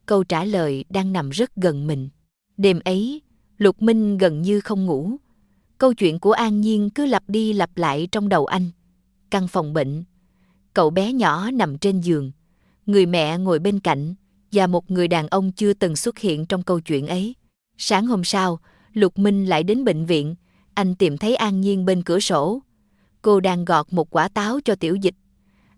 câu trả lời đang nằm rất gần mình. Đêm ấy, Lục Minh gần như không ngủ. Câu chuyện của An Nhiên cứ lặp đi lặp lại trong đầu anh. Căn phòng bệnh, cậu bé nhỏ nằm trên giường, người mẹ ngồi bên cạnh và một người đàn ông chưa từng xuất hiện trong câu chuyện ấy. Sáng hôm sau, Lục Minh lại đến bệnh viện. Anh tìm thấy An Nhiên bên cửa sổ. Cô đang gọt một quả táo cho Tiểu Dịch.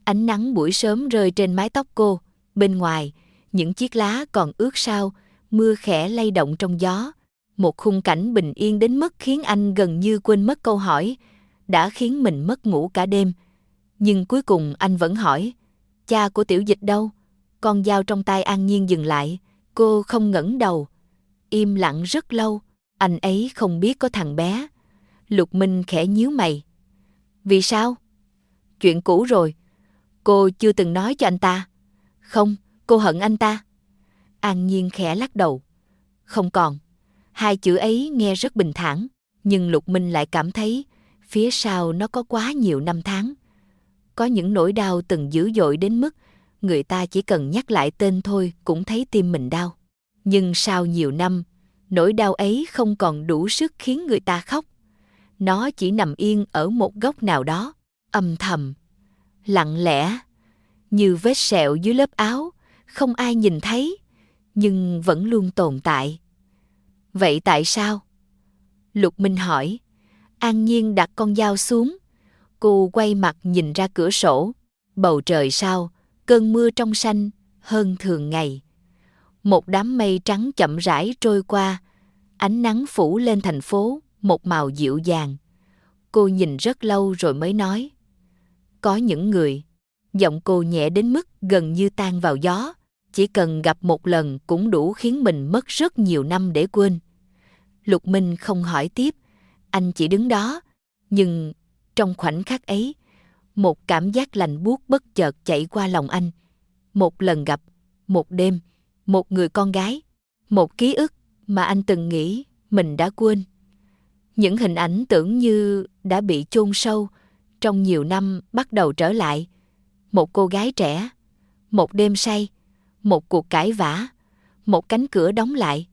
Ánh nắng buổi sớm rơi trên mái tóc cô, bên ngoài, những chiếc lá còn ướt sao, mưa khẽ lay động trong gió. Một khung cảnh bình yên đến mức khiến anh gần như quên mất câu hỏi, đã khiến mình mất ngủ cả đêm. Nhưng cuối cùng anh vẫn hỏi, cha của Tiểu Dịch đâu? Con dao trong tay An Nhiên dừng lại, cô không ngẩng đầu. Im lặng rất lâu, anh ấy không biết có thằng bé. Lục Minh khẽ nhíu mày. Vì sao? Chuyện cũ rồi. Cô chưa từng nói cho anh ta. Không, cô hận anh ta. An Nhiên khẽ lắc đầu. Không còn. Hai chữ ấy nghe rất bình thản, nhưng Lục Minh lại cảm thấy phía sau nó có quá nhiều năm tháng. Có những nỗi đau từng dữ dội đến mức người ta chỉ cần nhắc lại tên thôi cũng thấy tim mình đau. Nhưng sau nhiều năm, nỗi đau ấy không còn đủ sức khiến người ta khóc. Nó chỉ nằm yên ở một góc nào đó, âm thầm, lặng lẽ, như vết sẹo dưới lớp áo, không ai nhìn thấy, nhưng vẫn luôn tồn tại. Vậy tại sao? Lục Minh hỏi. An Nhiên đặt con dao xuống. Cô quay mặt nhìn ra cửa sổ. Bầu trời sao, cơn mưa trong xanh hơn thường ngày. Một đám mây trắng chậm rãi trôi qua. Ánh nắng phủ lên thành phố, một màu dịu dàng. Cô nhìn rất lâu rồi mới nói. Có những người, giọng cô nhẹ đến mức gần như tan vào gió. Chỉ cần gặp một lần cũng đủ khiến mình mất rất nhiều năm để quên. Lục Minh không hỏi tiếp, anh chỉ đứng đó. Nhưng trong khoảnh khắc ấy, một cảm giác lạnh buốt bất chợt chạy qua lòng anh. Một lần gặp, một đêm, một người con gái, một ký ức mà anh từng nghĩ mình đã quên. Những hình ảnh tưởng như đã bị chôn sâu trong nhiều năm bắt đầu trở lại. Một cô gái trẻ, một đêm say, một cuộc cãi vã, một cánh cửa đóng lại,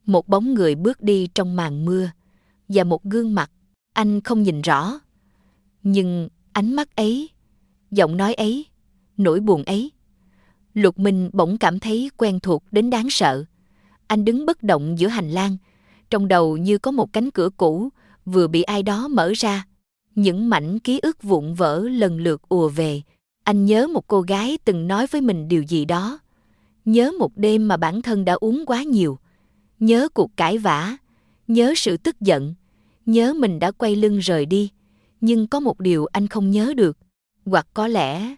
một bóng người bước đi trong màn mưa, và một gương mặt anh không nhìn rõ. Nhưng ánh mắt ấy, giọng nói ấy, nỗi buồn ấy, Lục Minh bỗng cảm thấy quen thuộc đến đáng sợ. Anh đứng bất động giữa hành lang, trong đầu như có một cánh cửa cũ vừa bị ai đó mở ra. Những mảnh ký ức vụn vỡ lần lượt ùa về. Anh nhớ một cô gái từng nói với mình điều gì đó. Nhớ một đêm mà bản thân đã uống quá nhiều. Nhớ cuộc cãi vã, nhớ sự tức giận, nhớ mình đã quay lưng rời đi. Nhưng có một điều anh không nhớ được, hoặc có lẽ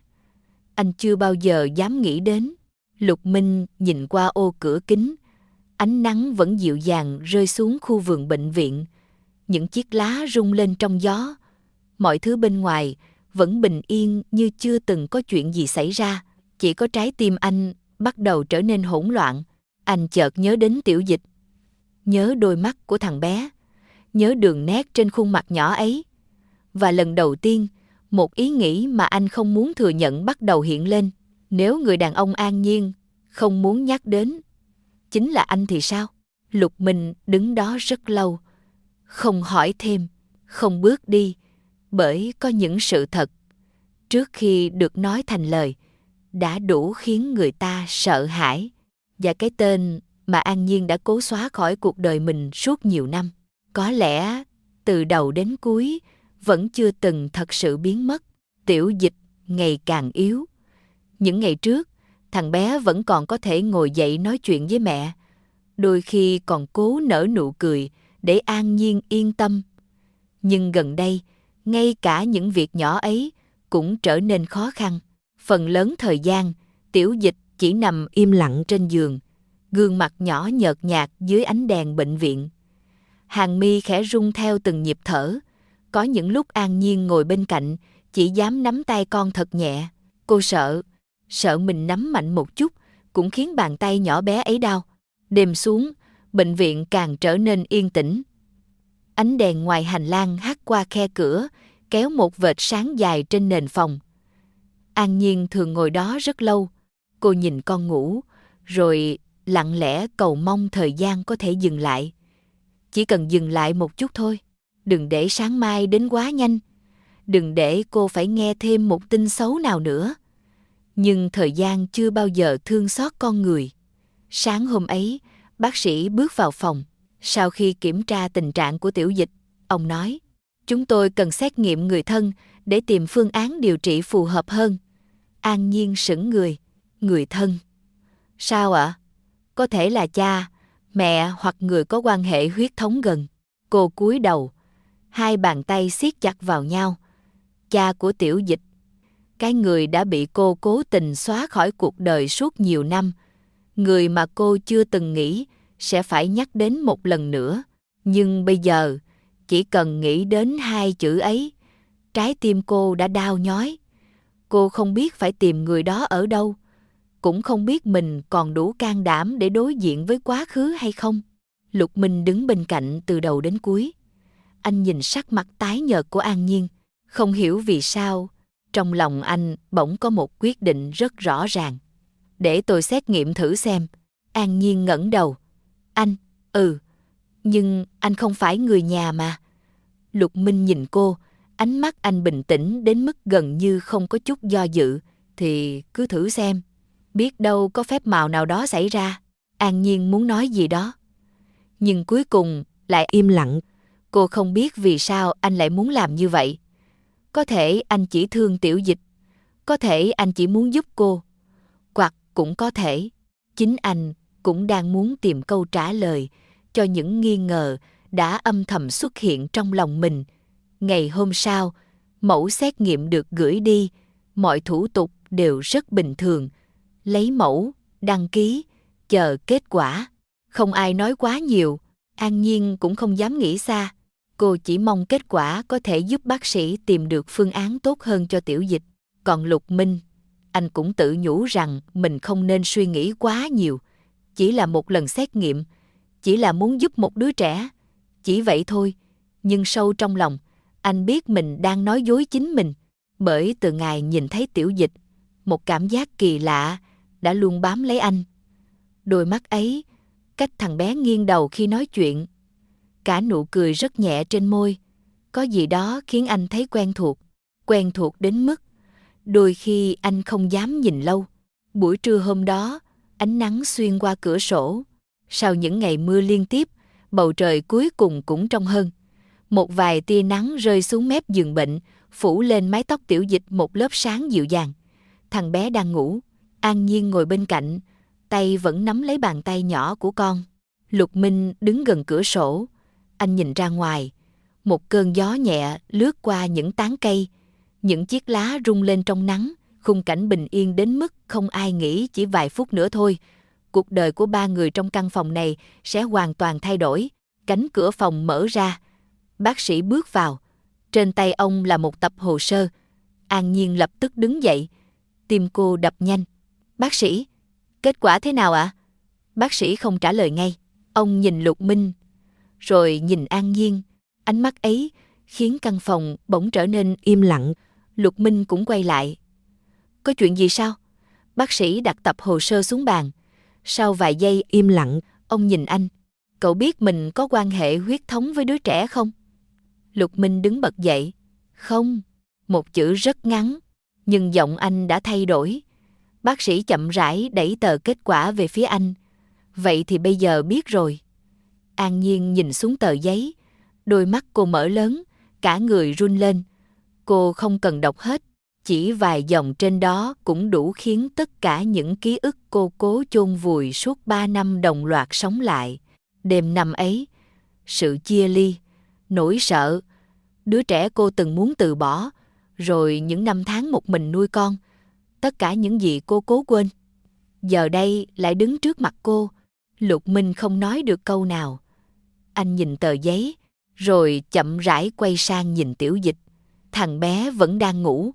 anh chưa bao giờ dám nghĩ đến. Lục Minh nhìn qua ô cửa kính. Ánh nắng vẫn dịu dàng rơi xuống khu vườn bệnh viện. Những chiếc lá rung lên trong gió. Mọi thứ bên ngoài vẫn bình yên như chưa từng có chuyện gì xảy ra. Chỉ có trái tim anh bắt đầu trở nên hỗn loạn. Anh chợt nhớ đến Tiểu Dịch. Nhớ đôi mắt của thằng bé. Nhớ đường nét trên khuôn mặt nhỏ ấy. Và lần đầu tiên, một ý nghĩ mà anh không muốn thừa nhận bắt đầu hiện lên. Nếu người đàn ông An Nhiên không muốn nhắc đến, chính là anh thì sao? Lục Minh đứng đó rất lâu, không hỏi thêm, không bước đi, bởi có những sự thật, trước khi được nói thành lời, đã đủ khiến người ta sợ hãi. Và cái tên mà An Nhiên đã cố xóa khỏi cuộc đời mình suốt nhiều năm, có lẽ từ đầu đến cuối vẫn chưa từng thật sự biến mất. Tiểu Dịch ngày càng yếu. Những ngày trước, thằng bé vẫn còn có thể ngồi dậy nói chuyện với mẹ, đôi khi còn cố nở nụ cười để An Nhiên yên tâm. Nhưng gần đây, ngay cả những việc nhỏ ấy cũng trở nên khó khăn. Phần lớn thời gian, Tiểu Dịch chỉ nằm im lặng trên giường, gương mặt nhỏ nhợt nhạt dưới ánh đèn bệnh viện. Hàng mi khẽ rung theo từng nhịp thở. Có những lúc An Nhiên ngồi bên cạnh, chỉ dám nắm tay con thật nhẹ. Cô sợ mình nắm mạnh một chút cũng khiến bàn tay nhỏ bé ấy đau. Đêm xuống, bệnh viện càng trở nên yên tĩnh. Ánh đèn ngoài hành lang hắt qua khe cửa, kéo một vệt sáng dài trên nền phòng. An Nhiên thường ngồi đó rất lâu. Cô nhìn con ngủ, rồi lặng lẽ cầu mong thời gian có thể dừng lại. Chỉ cần dừng lại một chút thôi. Đừng để sáng mai đến quá nhanh. Đừng để cô phải nghe thêm một tin xấu nào nữa. Nhưng thời gian chưa bao giờ thương xót con người. Sáng hôm ấy, bác sĩ bước vào phòng. Sau khi kiểm tra tình trạng của Tiểu Dịch, ông nói, chúng tôi cần xét nghiệm người thân để tìm phương án điều trị phù hợp hơn. An Nhiên sững người. Người thân? Sao ạ? Có thể là cha, mẹ hoặc người có quan hệ huyết thống gần. Cô cúi đầu, hai bàn tay siết chặt vào nhau. Cha của Tiểu Dịch, cái người đã bị cô cố tình xóa khỏi cuộc đời suốt nhiều năm, người mà cô chưa từng nghĩ sẽ phải nhắc đến một lần nữa. Nhưng bây giờ, chỉ cần nghĩ đến hai chữ ấy, trái tim cô đã đau nhói. Cô không biết phải tìm người đó ở đâu, cũng không biết mình còn đủ can đảm để đối diện với quá khứ hay không. Lục Minh đứng bên cạnh từ đầu đến cuối. Anh nhìn sắc mặt tái nhợt của An Nhiên, không hiểu vì sao, trong lòng anh bỗng có một quyết định rất rõ ràng. Để tôi xét nghiệm thử xem. An Nhiên ngẩng đầu. Anh, nhưng anh không phải người nhà mà. Lục Minh nhìn cô, ánh mắt anh bình tĩnh đến mức gần như không có chút do dự. Thì cứ thử xem, biết đâu có phép màu nào đó xảy ra. An Nhiên muốn nói gì đó, nhưng cuối cùng lại im lặng. Cô không biết vì sao anh lại muốn làm như vậy. Có thể anh chỉ thương Tiểu Dịch, có thể anh chỉ muốn giúp cô, hoặc cũng có thể chính anh cũng đang muốn tìm câu trả lời cho những nghi ngờ đã âm thầm xuất hiện trong lòng mình. Ngày hôm sau, mẫu xét nghiệm được gửi đi, mọi thủ tục đều rất bình thường. Lấy mẫu, đăng ký, chờ kết quả. Không ai nói quá nhiều, An Nhiên cũng không dám nghĩ xa. Cô chỉ mong kết quả có thể giúp bác sĩ tìm được phương án tốt hơn cho Tiểu Dịch. Còn Lục Minh, anh cũng tự nhủ rằng mình không nên suy nghĩ quá nhiều. Chỉ là một lần xét nghiệm, chỉ là muốn giúp một đứa trẻ, chỉ vậy thôi. Nhưng sâu trong lòng, anh biết mình đang nói dối chính mình. Bởi từ ngày nhìn thấy Tiểu Dịch, một cảm giác kỳ lạ đã luôn bám lấy anh. Đôi mắt ấy, cách thằng bé nghiêng đầu khi nói chuyện, cả nụ cười rất nhẹ trên môi, có gì đó khiến anh thấy quen thuộc đến mức đôi khi anh không dám nhìn lâu. Buổi trưa hôm đó, ánh nắng xuyên qua cửa sổ. Sau những ngày mưa liên tiếp, bầu trời cuối cùng cũng trong hơn. Một vài tia nắng rơi xuống mép giường bệnh, phủ lên mái tóc Tiểu Dịch một lớp sáng dịu dàng. Thằng bé đang ngủ, An Nhiên ngồi bên cạnh, tay vẫn nắm lấy bàn tay nhỏ của con. Lục Minh đứng gần cửa sổ, anh nhìn ra ngoài. Một cơn gió nhẹ lướt qua những tán cây, những chiếc lá rung lên trong nắng, khung cảnh bình yên đến mức không ai nghĩ chỉ vài phút nữa thôi, cuộc đời của ba người trong căn phòng này sẽ hoàn toàn thay đổi. Cánh cửa phòng mở ra, bác sĩ bước vào. Trên tay ông là một tập hồ sơ. An Nhiên lập tức đứng dậy, tim cô đập nhanh. Bác sĩ, kết quả thế nào ạ? Bác sĩ không trả lời ngay. Ông nhìn Lục Minh, rồi nhìn An Nhiên. Ánh mắt ấy khiến căn phòng bỗng trở nên im lặng. Lục Minh cũng quay lại. Có chuyện gì sao? Bác sĩ đặt tập hồ sơ xuống bàn. Sau vài giây im lặng, ông nhìn anh. Cậu biết mình có quan hệ huyết thống với đứa trẻ không? Lục Minh đứng bật dậy. Không. Một chữ rất ngắn, nhưng giọng anh đã thay đổi. Bác sĩ chậm rãi đẩy tờ kết quả về phía anh. Vậy thì bây giờ biết rồi. An Nhiên nhìn xuống tờ giấy. Đôi mắt cô mở lớn, cả người run lên. Cô không cần đọc hết. Chỉ vài dòng trên đó cũng đủ khiến tất cả những ký ức cô cố chôn vùi suốt 3 năm đồng loạt sống lại. Đêm năm ấy, sự chia ly, nỗi sợ, đứa trẻ cô từng muốn từ bỏ, rồi những năm tháng một mình nuôi con, tất cả những gì cô cố quên. Giờ đây lại đứng trước mặt cô. Lục Minh không nói được câu nào. Anh nhìn tờ giấy, rồi chậm rãi quay sang nhìn Tiểu Dịch. Thằng bé vẫn đang ngủ,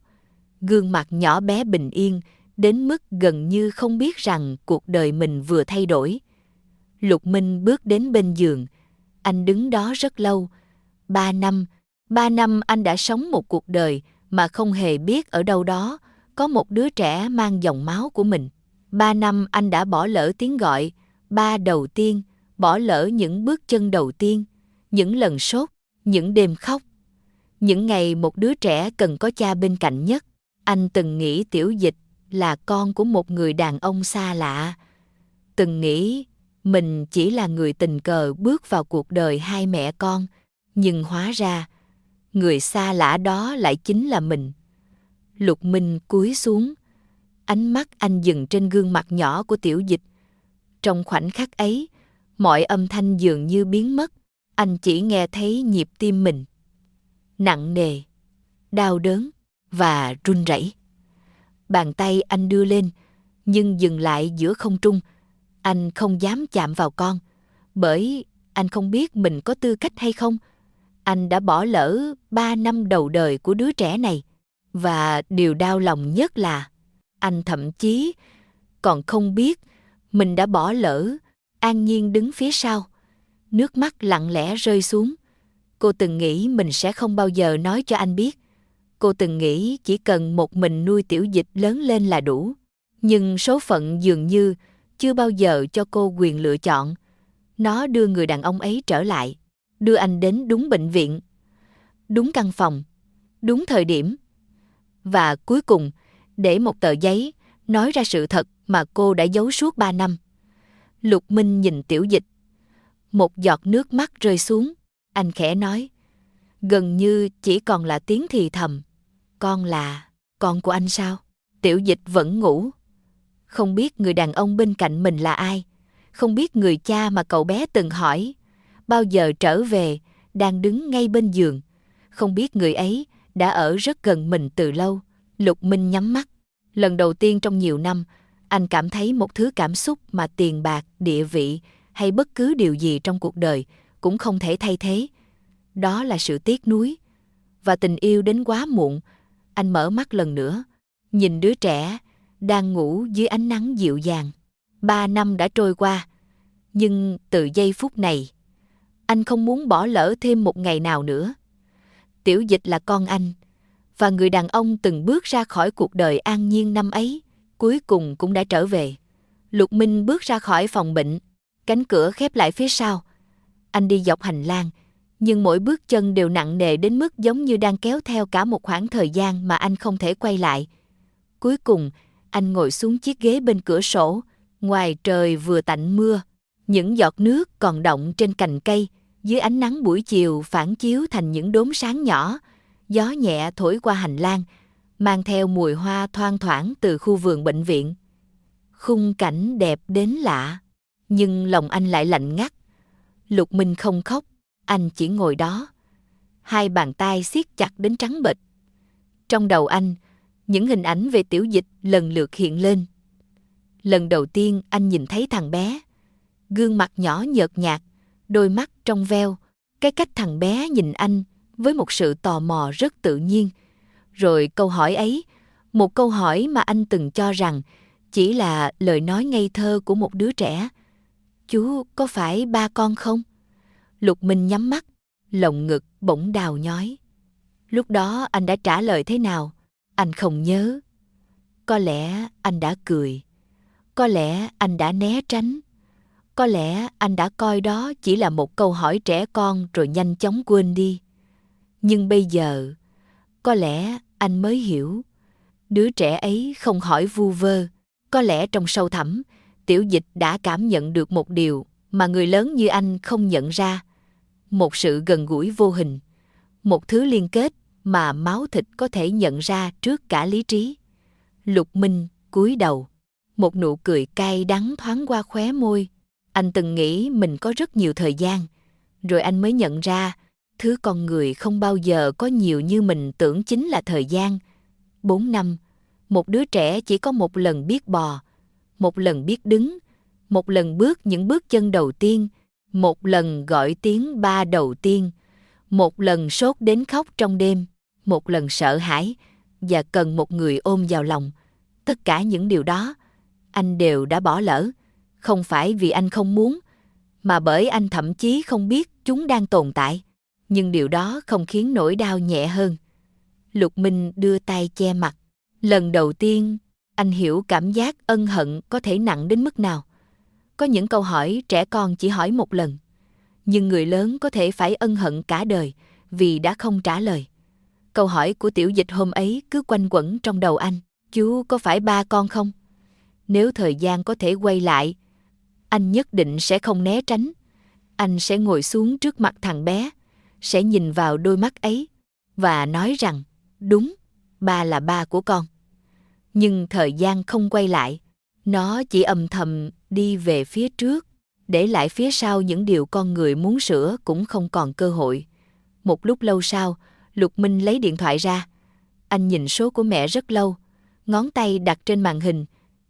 gương mặt nhỏ bé bình yên đến mức gần như không biết rằng cuộc đời mình vừa thay đổi. Lục Minh bước đến bên giường. Anh đứng đó rất lâu. 3 năm anh đã sống một cuộc đời mà không hề biết ở đâu đó có một đứa trẻ mang dòng máu của mình. 3 năm anh đã bỏ lỡ tiếng gọi ba đầu tiên, bỏ lỡ những bước chân đầu tiên, những lần sốt, những đêm khóc, những ngày một đứa trẻ cần có cha bên cạnh nhất. Anh từng nghĩ Tiểu Dịch là con của một người đàn ông xa lạ, từng nghĩ mình chỉ là người tình cờ bước vào cuộc đời hai mẹ con, nhưng hóa ra người xa lạ đó lại chính là mình. Lục Minh cúi xuống, Ánh mắt anh dừng trên gương mặt nhỏ của Tiểu Dịch. Trong khoảnh khắc ấy, mọi âm thanh dường như biến mất, anh chỉ nghe thấy nhịp tim mình. Nặng nề, đau đớn và run rẩy. Bàn tay anh đưa lên, nhưng dừng lại giữa không trung. Anh không dám chạm vào con, bởi anh không biết mình có tư cách hay không. Anh đã bỏ lỡ 3 năm đầu đời của đứa trẻ này. Và điều đau lòng nhất là anh thậm chí còn không biết mình đã bỏ lỡ An Nhiên đứng phía sau. Nước mắt lặng lẽ rơi xuống. Cô từng nghĩ mình sẽ không bao giờ nói cho anh biết. Cô từng nghĩ chỉ cần một mình nuôi Tiểu Dịch lớn lên là đủ. Nhưng số phận dường như chưa bao giờ cho cô quyền lựa chọn. Nó đưa người đàn ông ấy trở lại, đưa anh đến đúng bệnh viện, đúng căn phòng, đúng thời điểm. Và cuối cùng, để một tờ giấy nói ra sự thật mà cô đã giấu suốt 3 năm. Lục Minh nhìn Tiểu Dịch. Một giọt nước mắt rơi xuống. Anh khẽ nói, gần như chỉ còn là tiếng thì thầm. Con là con của anh sao? Tiểu Dịch vẫn ngủ. Không biết người đàn ông bên cạnh mình là ai. Không biết người cha mà cậu bé từng hỏi bao giờ trở về đang đứng ngay bên giường. Không biết người ấy đã ở rất gần mình từ lâu. Lục Minh nhắm mắt. Lần đầu tiên trong nhiều năm, anh cảm thấy một thứ cảm xúc mà tiền bạc, địa vị hay bất cứ điều gì trong cuộc đời cũng không thể thay thế. Đó là sự tiếc nuối. Và tình yêu đến quá muộn. Anh mở mắt lần nữa, nhìn đứa trẻ đang ngủ dưới ánh nắng dịu dàng. 3 năm đã trôi qua, nhưng từ giây phút này, anh không muốn bỏ lỡ thêm một ngày nào nữa. Tiểu Dịch là con anh, và người đàn ông từng bước ra khỏi cuộc đời An Nhiên năm ấy, cuối cùng cũng đã trở về. Lục Minh bước ra khỏi phòng bệnh, cánh cửa khép lại phía sau. Anh đi dọc hành lang, nhưng mỗi bước chân đều nặng nề đến mức giống như đang kéo theo cả một khoảng thời gian mà anh không thể quay lại. Cuối cùng, anh ngồi xuống chiếc ghế bên cửa sổ. Ngoài trời vừa tạnh mưa, những giọt nước còn đọng trên cành cây, dưới ánh nắng buổi chiều phản chiếu thành những đốm sáng nhỏ. Gió nhẹ thổi qua hành lang, mang theo mùi hoa thoang thoảng từ khu vườn bệnh viện. Khung cảnh đẹp đến lạ, nhưng lòng anh lại lạnh ngắt. Lục Minh không khóc, anh chỉ ngồi đó. Hai bàn tay siết chặt đến trắng bệch. Trong đầu anh, những hình ảnh về Tiểu Dịch lần lượt hiện lên. Lần đầu tiên anh nhìn thấy thằng bé. Gương mặt nhỏ nhợt nhạt, đôi mắt trong veo, cái cách thằng bé nhìn anh với một sự tò mò rất tự nhiên. Rồi câu hỏi ấy, một câu hỏi mà anh từng cho rằng chỉ là lời nói ngây thơ của một đứa trẻ. Chú có phải ba con không? Lục Minh nhắm mắt, lồng ngực bỗng đau nhói. Lúc đó anh đã trả lời thế nào? Anh không nhớ. Có lẽ anh đã cười. Có lẽ anh đã né tránh. Có lẽ anh đã coi đó chỉ là một câu hỏi trẻ con rồi nhanh chóng quên đi. Nhưng bây giờ, có lẽ anh mới hiểu. Đứa trẻ ấy không hỏi vu vơ. Có lẽ trong sâu thẳm, Tiểu Dịch đã cảm nhận được một điều mà người lớn như anh không nhận ra. Một sự gần gũi vô hình. Một thứ liên kết mà máu thịt có thể nhận ra trước cả lý trí. Lục Minh cúi đầu. Một nụ cười cay đắng thoáng qua khóe môi. Anh từng nghĩ mình có rất nhiều thời gian. Rồi anh mới nhận ra, thứ con người không bao giờ có nhiều như mình tưởng chính là thời gian. 4 năm, một đứa trẻ chỉ có một lần biết bò, một lần biết đứng, một lần bước những bước chân đầu tiên, một lần gọi tiếng ba đầu tiên, một lần sốt đến khóc trong đêm, một lần sợ hãi và cần một người ôm vào lòng. Tất cả những điều đó, anh đều đã bỏ lỡ. Không phải vì anh không muốn, mà bởi anh thậm chí không biết chúng đang tồn tại. Nhưng điều đó không khiến nỗi đau nhẹ hơn. Lục Minh đưa tay che mặt. Lần đầu tiên, anh hiểu cảm giác ân hận có thể nặng đến mức nào. Có những câu hỏi trẻ con chỉ hỏi một lần. Nhưng người lớn có thể phải ân hận cả đời vì đã không trả lời. Câu hỏi của Tiểu Dịch hôm ấy cứ quanh quẩn trong đầu anh. Chú có phải ba con không? Nếu thời gian có thể quay lại, anh nhất định sẽ không né tránh. Anh sẽ ngồi xuống trước mặt thằng bé, sẽ nhìn vào đôi mắt ấy và nói rằng, đúng, ba là ba của con. Nhưng thời gian không quay lại. Nó chỉ âm thầm đi về phía trước, để lại phía sau những điều con người muốn sửa cũng không còn cơ hội. Một lúc lâu sau, Lục Minh lấy điện thoại ra. Anh nhìn số của mẹ rất lâu, ngón tay đặt trên màn hình,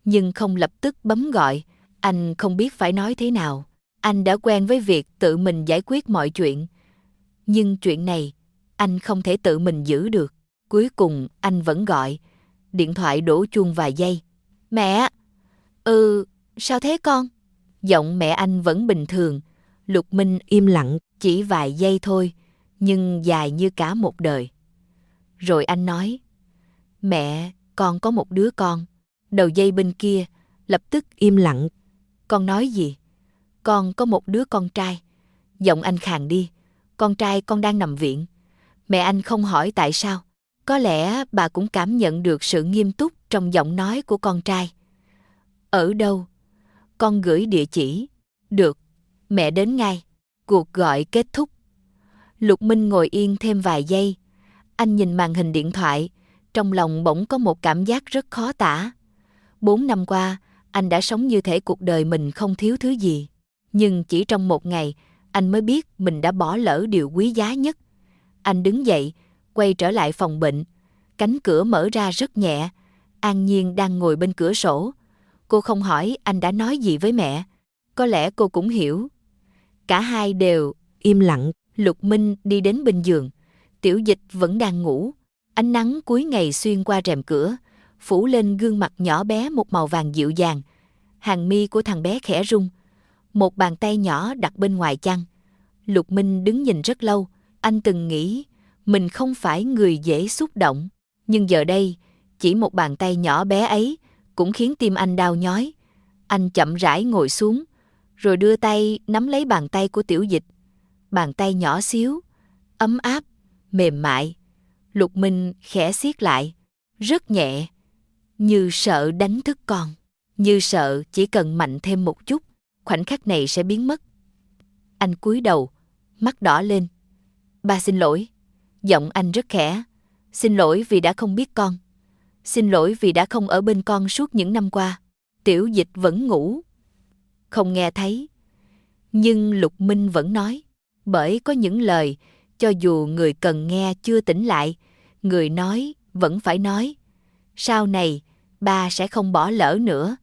nhưng không lập tức bấm gọi. Anh không biết phải nói thế nào. Anh đã quen với việc tự mình giải quyết mọi chuyện. Nhưng chuyện này, anh không thể tự mình giữ được. Cuối cùng, anh vẫn gọi. Điện thoại đổ chuông vài giây. Mẹ! Sao thế con? Giọng mẹ anh vẫn bình thường. Lục Minh im lặng, chỉ vài giây thôi, nhưng dài như cả một đời. Rồi anh nói, mẹ, con có một đứa con. Đầu dây bên kia, lập tức im lặng. Con nói gì? Con có một đứa con trai. Giọng anh khàn đi. Con trai con đang nằm viện. Mẹ anh không hỏi tại sao. Có lẽ bà cũng cảm nhận được sự nghiêm túc trong giọng nói của con trai. Ở đâu? Con gửi địa chỉ. Được, mẹ đến ngay. Cuộc gọi kết thúc. Lục Minh ngồi yên thêm vài giây. Anh nhìn màn hình điện thoại, trong lòng bỗng có một cảm giác rất khó tả. 4 năm qua, anh đã sống như thể cuộc đời mình không thiếu thứ gì. Nhưng chỉ trong một ngày, anh mới biết mình đã bỏ lỡ điều quý giá nhất. Anh đứng dậy, quay trở lại phòng bệnh. Cánh cửa mở ra rất nhẹ. An Nhiên đang ngồi bên cửa sổ. Cô không hỏi anh đã nói gì với mẹ. Có lẽ cô cũng hiểu. Cả hai đều im lặng. Lục Minh đi đến bên giường. Tiểu Dịch vẫn đang ngủ. Ánh nắng cuối ngày xuyên qua rèm cửa, phủ lên gương mặt nhỏ bé một màu vàng dịu dàng. Hàng mi của thằng bé khẽ rung. Một bàn tay nhỏ đặt bên ngoài chăn. Lục Minh đứng nhìn rất lâu. Anh từng nghĩ mình không phải người dễ xúc động. Nhưng giờ đây, chỉ một bàn tay nhỏ bé ấy cũng khiến tim anh đau nhói. Anh chậm rãi ngồi xuống, rồi đưa tay nắm lấy bàn tay của Tiểu Dịch. Bàn tay nhỏ xíu, ấm áp, mềm mại. Lục Minh khẽ siết lại, rất nhẹ, như sợ đánh thức con. Như sợ chỉ cần mạnh thêm một chút, khoảnh khắc này sẽ biến mất. Anh cúi đầu, mắt đỏ lên. Ba xin lỗi. Giọng anh rất khẽ. Xin lỗi vì đã không biết con. Xin lỗi vì đã không ở bên con suốt những năm qua. Tiểu Dịch vẫn ngủ, không nghe thấy. Nhưng Lục Minh vẫn nói. Bởi có những lời, cho dù người cần nghe chưa tỉnh lại, người nói vẫn phải nói. Sau này, ba sẽ không bỏ lỡ nữa.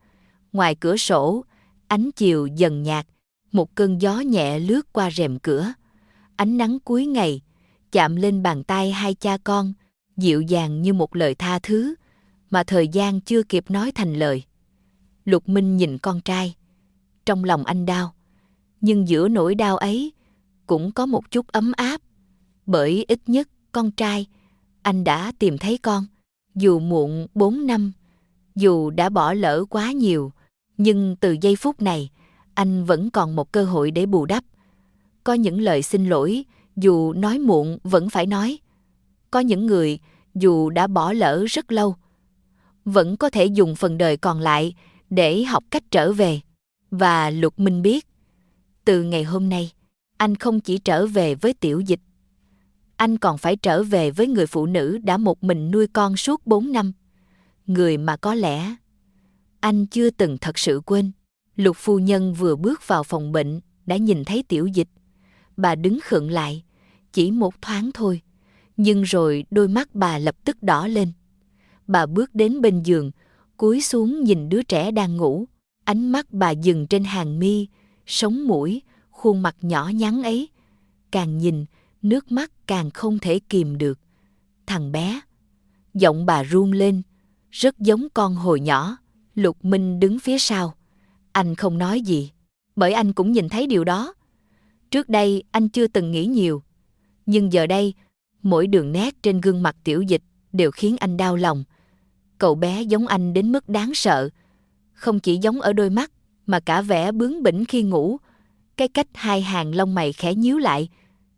Ngoài cửa sổ, ánh chiều dần nhạt. Một cơn gió nhẹ lướt qua rèm cửa. Ánh nắng cuối ngày chạm lên bàn tay hai cha con, dịu dàng như một lời tha thứ mà thời gian chưa kịp nói thành lời. Lục Minh nhìn con trai. Trong lòng anh đau. Nhưng giữa nỗi đau ấy cũng có một chút ấm áp. Bởi ít nhất con trai, anh đã tìm thấy con. Dù muộn 4 năm, dù đã bỏ lỡ quá nhiều, nhưng từ giây phút này, anh vẫn còn một cơ hội để bù đắp. Có những lời xin lỗi, dù nói muộn vẫn phải nói. Có những người, dù đã bỏ lỡ rất lâu, vẫn có thể dùng phần đời còn lại để học cách trở về. Và Lục Minh biết, từ ngày hôm nay, anh không chỉ trở về với Tiểu Dịch, anh còn phải trở về với người phụ nữ đã một mình nuôi con suốt 4 năm. Người mà có lẽ anh chưa từng thật sự quên. Lục phu nhân vừa bước vào phòng bệnh đã nhìn thấy Tiểu Dịch. Bà đứng khựng lại, chỉ một thoáng thôi. Nhưng rồi đôi mắt bà lập tức đỏ lên. Bà bước đến bên giường, cúi xuống nhìn đứa trẻ đang ngủ. Ánh mắt bà dừng trên hàng mi, sống mũi, khuôn mặt nhỏ nhắn ấy. Càng nhìn, nước mắt càng không thể kìm được. Thằng bé. Giọng bà run lên, rất giống con hồi nhỏ. Lục Minh đứng phía sau. Anh không nói gì, bởi anh cũng nhìn thấy điều đó. Trước đây anh chưa từng nghĩ nhiều. Nhưng giờ đây, mỗi đường nét trên gương mặt Tiểu Dịch đều khiến anh đau lòng. Cậu bé giống anh đến mức đáng sợ. Không chỉ giống ở đôi mắt, mà cả vẻ bướng bỉnh khi ngủ. Cái cách hai hàng lông mày khẽ nhíu lại,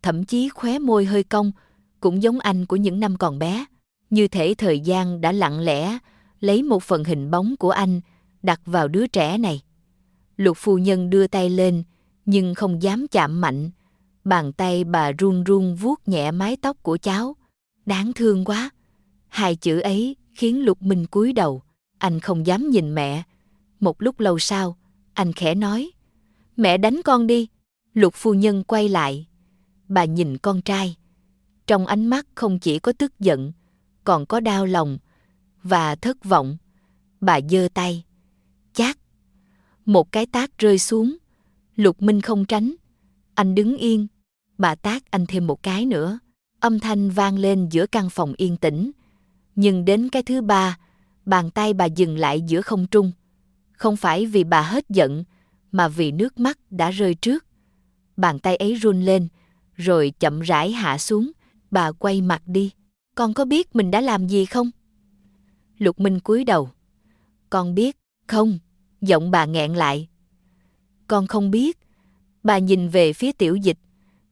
thậm chí khóe môi hơi cong, cũng giống anh của những năm còn bé. Như thể thời gian đã lặng lẽ lấy một phần hình bóng của anh đặt vào đứa trẻ này. Lục phu nhân đưa tay lên, nhưng không dám chạm mạnh. Bàn tay bà run run vuốt nhẹ mái tóc của cháu. Đáng thương quá. Hai chữ ấy khiến Lục Minh cúi đầu. Anh không dám nhìn mẹ. Một lúc lâu sau, anh khẽ nói, mẹ đánh con đi. Lục phu nhân quay lại. Bà nhìn con trai. Trong ánh mắt không chỉ có tức giận, còn có đau lòng và thất vọng. Bà giơ tay. Chát. Một cái tát rơi xuống. Lục Minh không tránh. Anh đứng yên. Bà tát anh thêm một cái nữa. Âm thanh vang lên giữa căn phòng yên tĩnh. Nhưng đến cái thứ ba, bàn tay bà dừng lại giữa không trung. Không phải vì bà hết giận, mà vì nước mắt đã rơi trước. Bàn tay ấy run lên, rồi chậm rãi hạ xuống. Bà quay mặt đi. Con có biết mình đã làm gì không? Lục Minh cúi đầu. Con biết. Không. Giọng bà nghẹn lại. Con không biết. Bà nhìn về phía Tiểu Dịch.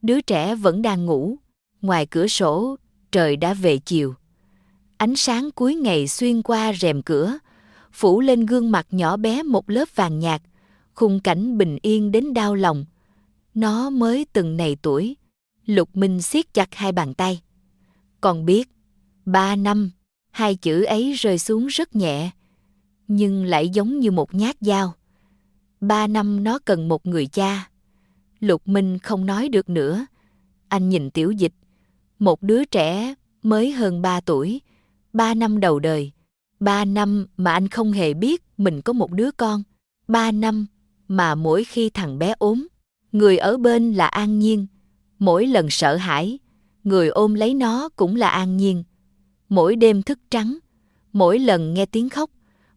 Đứa trẻ vẫn đang ngủ. Ngoài cửa sổ, trời đã về chiều. Ánh sáng cuối ngày xuyên qua rèm cửa, phủ lên gương mặt nhỏ bé một lớp vàng nhạt, khung cảnh bình yên đến đau lòng. Nó mới từng này tuổi. Lục Minh siết chặt hai bàn tay. Con biết, 3 năm, hai chữ ấy rơi xuống rất nhẹ, nhưng lại giống như một nhát dao. 3 năm nó cần một người cha. Lục Minh không nói được nữa. Anh nhìn Tiểu Dịch, một đứa trẻ mới hơn 3 tuổi, 3 năm đầu đời. 3 năm mà anh không hề biết mình có một đứa con. 3 năm mà mỗi khi thằng bé ốm, người ở bên là An Nhiên. Mỗi lần sợ hãi, người ôm lấy nó cũng là An Nhiên. Mỗi đêm thức trắng, mỗi lần nghe tiếng khóc,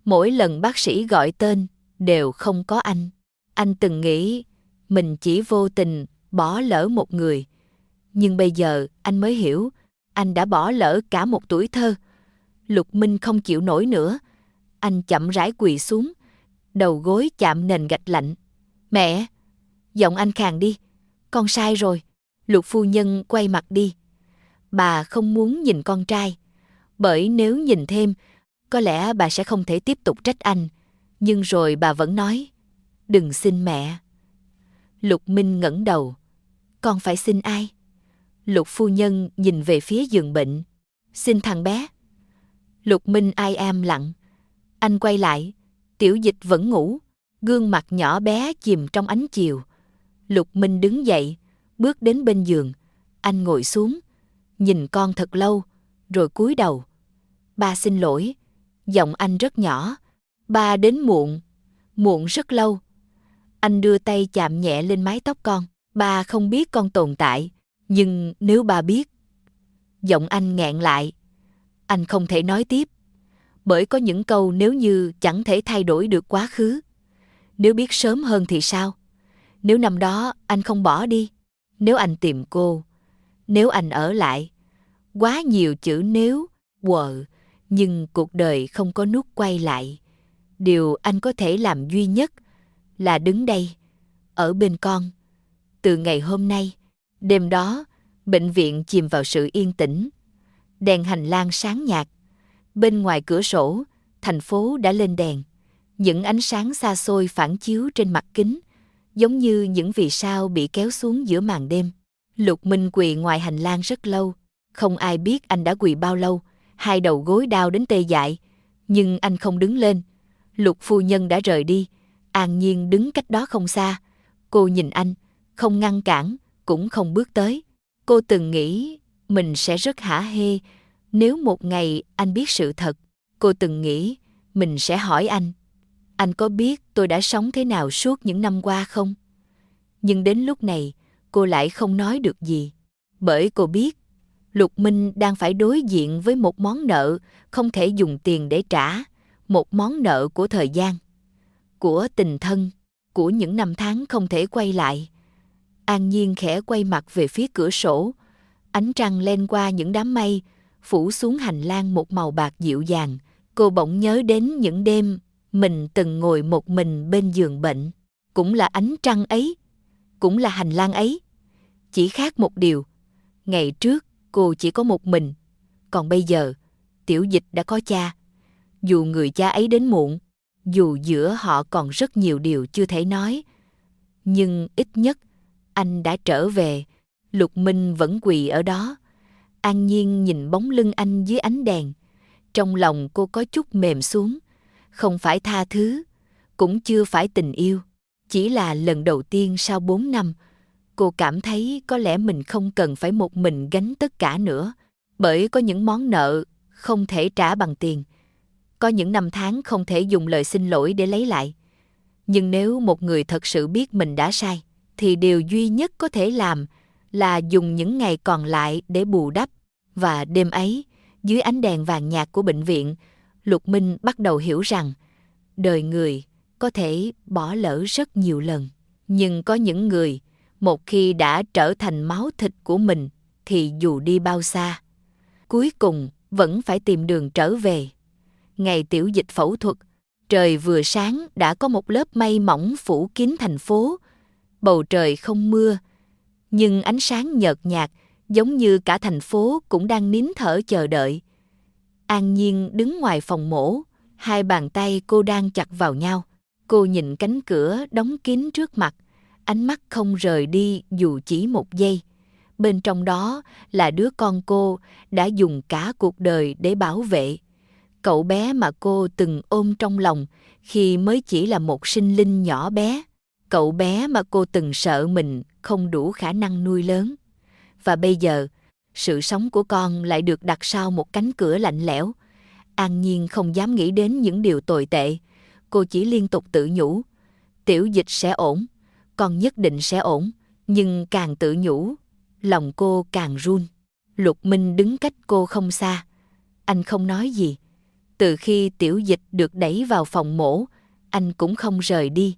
mỗi lần bác sĩ gọi tên, đều không có anh. Anh từng nghĩ mình chỉ vô tình bỏ lỡ một người. Nhưng bây giờ anh mới hiểu, anh đã bỏ lỡ cả một tuổi thơ. Lục Minh không chịu nổi nữa. Anh chậm rãi quỳ xuống, đầu gối chạm nền gạch lạnh. Mẹ! Giọng anh khàn đi. Con sai rồi. Lục phu nhân quay mặt đi. Bà không muốn nhìn con trai. Bởi nếu nhìn thêm, có lẽ bà sẽ không thể tiếp tục trách anh. Nhưng rồi bà vẫn nói, đừng xin mẹ. Lục Minh ngẩng đầu. Con phải xin ai? Lục phu nhân nhìn về phía giường bệnh. Xin thằng bé. Lục Minh ai am lặng. Anh quay lại. Tiểu Dịch vẫn ngủ. Gương mặt nhỏ bé chìm trong ánh chiều. Lục Minh đứng dậy, bước đến bên giường. Anh ngồi xuống, nhìn con thật lâu, rồi cúi đầu. Ba xin lỗi. Giọng anh rất nhỏ. Ba đến muộn. Muộn rất lâu. Anh đưa tay chạm nhẹ lên mái tóc con. Ba không biết con tồn tại. Nhưng nếu ba biết... Giọng anh nghẹn lại. Anh không thể nói tiếp. Bởi có những câu nếu như chẳng thể thay đổi được quá khứ. Nếu biết sớm hơn thì sao? Nếu năm đó anh không bỏ đi. Nếu anh tìm cô. Nếu anh ở lại. Quá nhiều chữ nếu, nhưng cuộc đời không có nút quay lại. Điều anh có thể làm duy nhất là đứng đây, ở bên con. Từ ngày hôm nay, đêm đó, bệnh viện chìm vào sự yên tĩnh. Đèn hành lang sáng nhạt. Bên ngoài cửa sổ, thành phố đã lên đèn. Những ánh sáng xa xôi phản chiếu trên mặt kính, giống như những vì sao bị kéo xuống giữa màn đêm. Lục Minh quỳ ngoài hành lang rất lâu. Không ai biết anh đã quỳ bao lâu. Hai đầu gối đau đến tê dại. Nhưng anh không đứng lên. Lục phu nhân đã rời đi. An Nhiên đứng cách đó không xa. Cô nhìn anh, không ngăn cản, cũng không bước tới. Cô từng nghĩ mình sẽ rất hả hê nếu một ngày anh biết sự thật. Cô từng nghĩ mình sẽ hỏi anh có biết tôi đã sống thế nào suốt những năm qua không? Nhưng đến lúc này, cô lại không nói được gì. Bởi cô biết, Lục Minh đang phải đối diện với một món nợ không thể dùng tiền để trả. Một món nợ của thời gian, của tình thân, của những năm tháng không thể quay lại. An Nhiên khẽ quay mặt về phía cửa sổ. Ánh trăng len qua những đám mây, phủ xuống hành lang một màu bạc dịu dàng. Cô bỗng nhớ đến những đêm mình từng ngồi một mình bên giường bệnh. Cũng là ánh trăng ấy, cũng là hành lang ấy. Chỉ khác một điều, ngày trước cô chỉ có một mình, còn bây giờ Tiểu Dịch đã có cha. Dù người cha ấy đến muộn, dù giữa họ còn rất nhiều điều chưa thể nói, nhưng ít nhất anh đã trở về. Lục Minh vẫn quỳ ở đó. An Nhiên nhìn bóng lưng anh dưới ánh đèn. Trong lòng cô có chút mềm xuống. Không phải tha thứ, cũng chưa phải tình yêu. Chỉ là lần đầu tiên sau 4 năm, cô cảm thấy có lẽ mình không cần phải một mình gánh tất cả nữa. Bởi có những món nợ không thể trả bằng tiền. Có những năm tháng không thể dùng lời xin lỗi để lấy lại. Nhưng nếu một người thật sự biết mình đã sai, thì điều duy nhất có thể làm là dùng những ngày còn lại để bù đắp. Và đêm ấy, dưới ánh đèn vàng nhạt của bệnh viện, Lục Minh bắt đầu hiểu rằng đời người có thể bỏ lỡ rất nhiều lần. Nhưng có những người, một khi đã trở thành máu thịt của mình, thì dù đi bao xa, cuối cùng vẫn phải tìm đường trở về. Ngày Tiểu Dịch phẫu thuật, trời vừa sáng đã có một lớp mây mỏng phủ kín thành phố. Bầu trời không mưa, nhưng ánh sáng nhợt nhạt giống như cả thành phố cũng đang nín thở chờ đợi. An Nhiên đứng ngoài phòng mổ, hai bàn tay cô đang chặt vào nhau. Cô nhìn cánh cửa đóng kín trước mặt, ánh mắt không rời đi dù chỉ một giây. Bên trong đó là đứa con cô đã dùng cả cuộc đời để bảo vệ. Cậu bé mà cô từng ôm trong lòng khi mới chỉ là một sinh linh nhỏ bé. Cậu bé mà cô từng sợ mình không đủ khả năng nuôi lớn. Và bây giờ, sự sống của con lại được đặt sau một cánh cửa lạnh lẽo. An Nhiên không dám nghĩ đến những điều tồi tệ. Cô chỉ liên tục tự nhủ, Tiểu Dịch sẽ ổn, con nhất định sẽ ổn. Nhưng càng tự nhủ, lòng cô càng run. Lục Minh đứng cách cô không xa. Anh không nói gì. Từ khi Tiểu Dịch được đẩy vào phòng mổ, anh cũng không rời đi.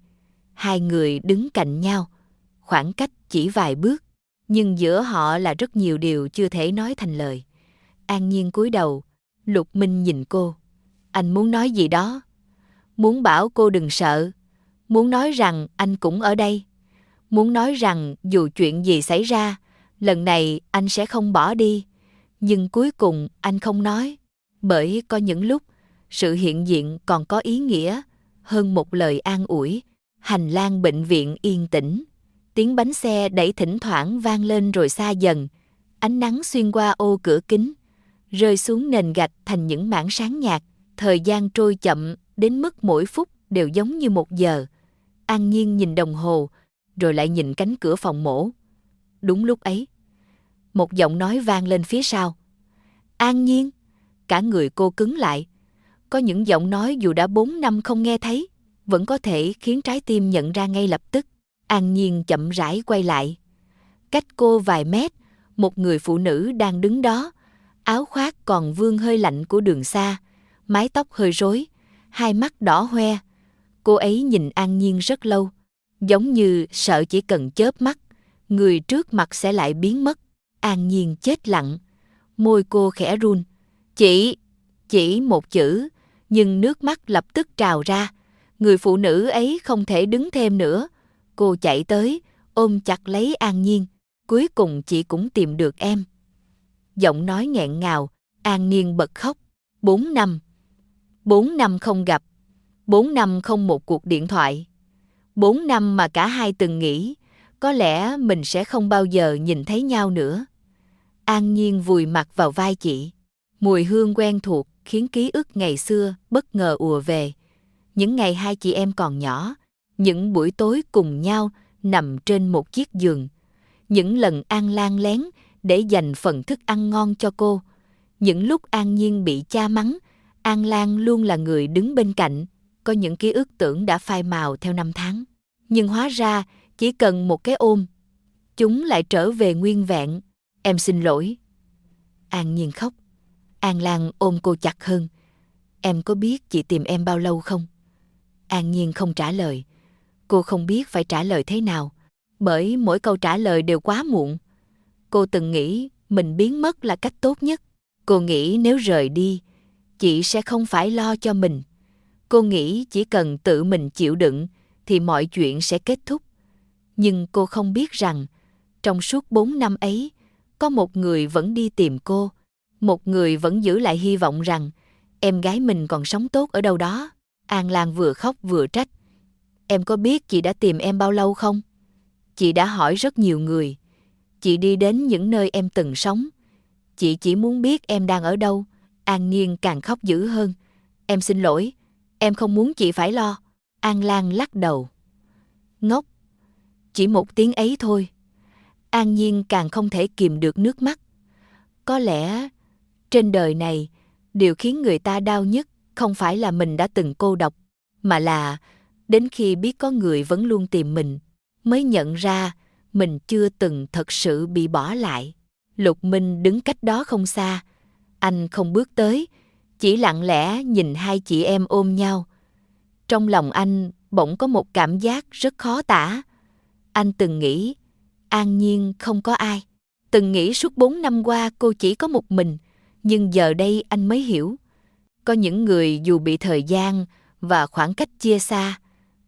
Hai người đứng cạnh nhau, khoảng cách chỉ vài bước, nhưng giữa họ là rất nhiều điều chưa thể nói thành lời. An Nhiên cúi đầu, Lục Minh nhìn cô. Anh muốn nói gì đó. Muốn bảo cô đừng sợ. Muốn nói rằng anh cũng ở đây. Muốn nói rằng dù chuyện gì xảy ra, lần này anh sẽ không bỏ đi. Nhưng cuối cùng anh không nói. Bởi có những lúc, sự hiện diện còn có ý nghĩa hơn một lời an ủi. Hành lang bệnh viện yên tĩnh. Tiếng bánh xe đẩy thỉnh thoảng vang lên rồi xa dần. Ánh nắng xuyên qua ô cửa kính, rơi xuống nền gạch thành những mảng sáng nhạt. Thời gian trôi chậm đến mức mỗi phút đều giống như 1 giờ. An Nhiên nhìn đồng hồ, rồi lại nhìn cánh cửa phòng mổ. Đúng lúc ấy, một giọng nói vang lên phía sau. An Nhiên! Cả người cô cứng lại. Có những giọng nói dù đã 4 năm không nghe thấy, vẫn có thể khiến trái tim nhận ra ngay lập tức. An Nhiên chậm rãi quay lại. Cách cô vài mét, một người phụ nữ đang đứng đó, áo khoác còn vương hơi lạnh của đường xa, mái tóc hơi rối, hai mắt đỏ hoe. Cô ấy nhìn An Nhiên rất lâu, giống như sợ chỉ cần chớp mắt, người trước mặt sẽ lại biến mất. An Nhiên chết lặng, môi cô khẽ run. Chỉ một chữ, nhưng nước mắt lập tức trào ra. Người phụ nữ ấy không thể đứng thêm nữa. Cô chạy tới, ôm chặt lấy An Nhiên. Cuối cùng chị cũng tìm được em. Giọng nói nghẹn ngào, An Nhiên bật khóc. 4 năm. 4 năm không gặp. 4 năm không một cuộc điện thoại. 4 năm mà cả hai từng nghĩ, có lẽ mình sẽ không bao giờ nhìn thấy nhau nữa. An Nhiên vùi mặt vào vai chị. Mùi hương quen thuộc khiến ký ức ngày xưa bất ngờ ùa về. Những ngày hai chị em còn nhỏ, những buổi tối cùng nhau nằm trên một chiếc giường. Những lần An Lan lén để dành phần thức ăn ngon cho cô. Những lúc An Nhiên bị cha mắng, An Lan luôn là người đứng bên cạnh. Có những ký ức tưởng đã phai màu theo năm tháng. Nhưng hóa ra chỉ cần một cái ôm, chúng lại trở về nguyên vẹn. Em xin lỗi. An Nhiên khóc. An Lan ôm cô chặt hơn. Em có biết chị tìm em bao lâu không? An Nhiên không trả lời. Cô không biết phải trả lời thế nào, bởi mỗi câu trả lời đều quá muộn. Cô từng nghĩ mình biến mất là cách tốt nhất. Cô nghĩ nếu rời đi, chị sẽ không phải lo cho mình. Cô nghĩ chỉ cần tự mình chịu đựng thì mọi chuyện sẽ kết thúc. Nhưng cô không biết rằng, trong suốt 4 năm ấy, có một người vẫn đi tìm cô. Một người vẫn giữ lại hy vọng rằng em gái mình còn sống tốt ở đâu đó. An Lan vừa khóc vừa trách. Em có biết chị đã tìm em bao lâu không? Chị đã hỏi rất nhiều người. Chị đi đến những nơi em từng sống. Chị chỉ muốn biết em đang ở đâu. An Nhiên càng khóc dữ hơn. Em xin lỗi. Em không muốn chị phải lo. An Lan lắc đầu. Ngốc, chỉ một tiếng ấy thôi. An Nhiên càng không thể kìm được nước mắt. Có lẽ trên đời này, điều khiến người ta đau nhất không phải là mình đã từng cô độc, mà là đến khi biết có người vẫn luôn tìm mình, mới nhận ra mình chưa từng thật sự bị bỏ lại. Lục Minh đứng cách đó không xa. Anh không bước tới, chỉ lặng lẽ nhìn hai chị em ôm nhau. Trong lòng anh bỗng có một cảm giác rất khó tả. Anh từng nghĩ An Nhiên không có ai. Từng nghĩ suốt 4 năm qua cô chỉ có một mình. Nhưng giờ đây anh mới hiểu. Có những người dù bị thời gian và khoảng cách chia xa,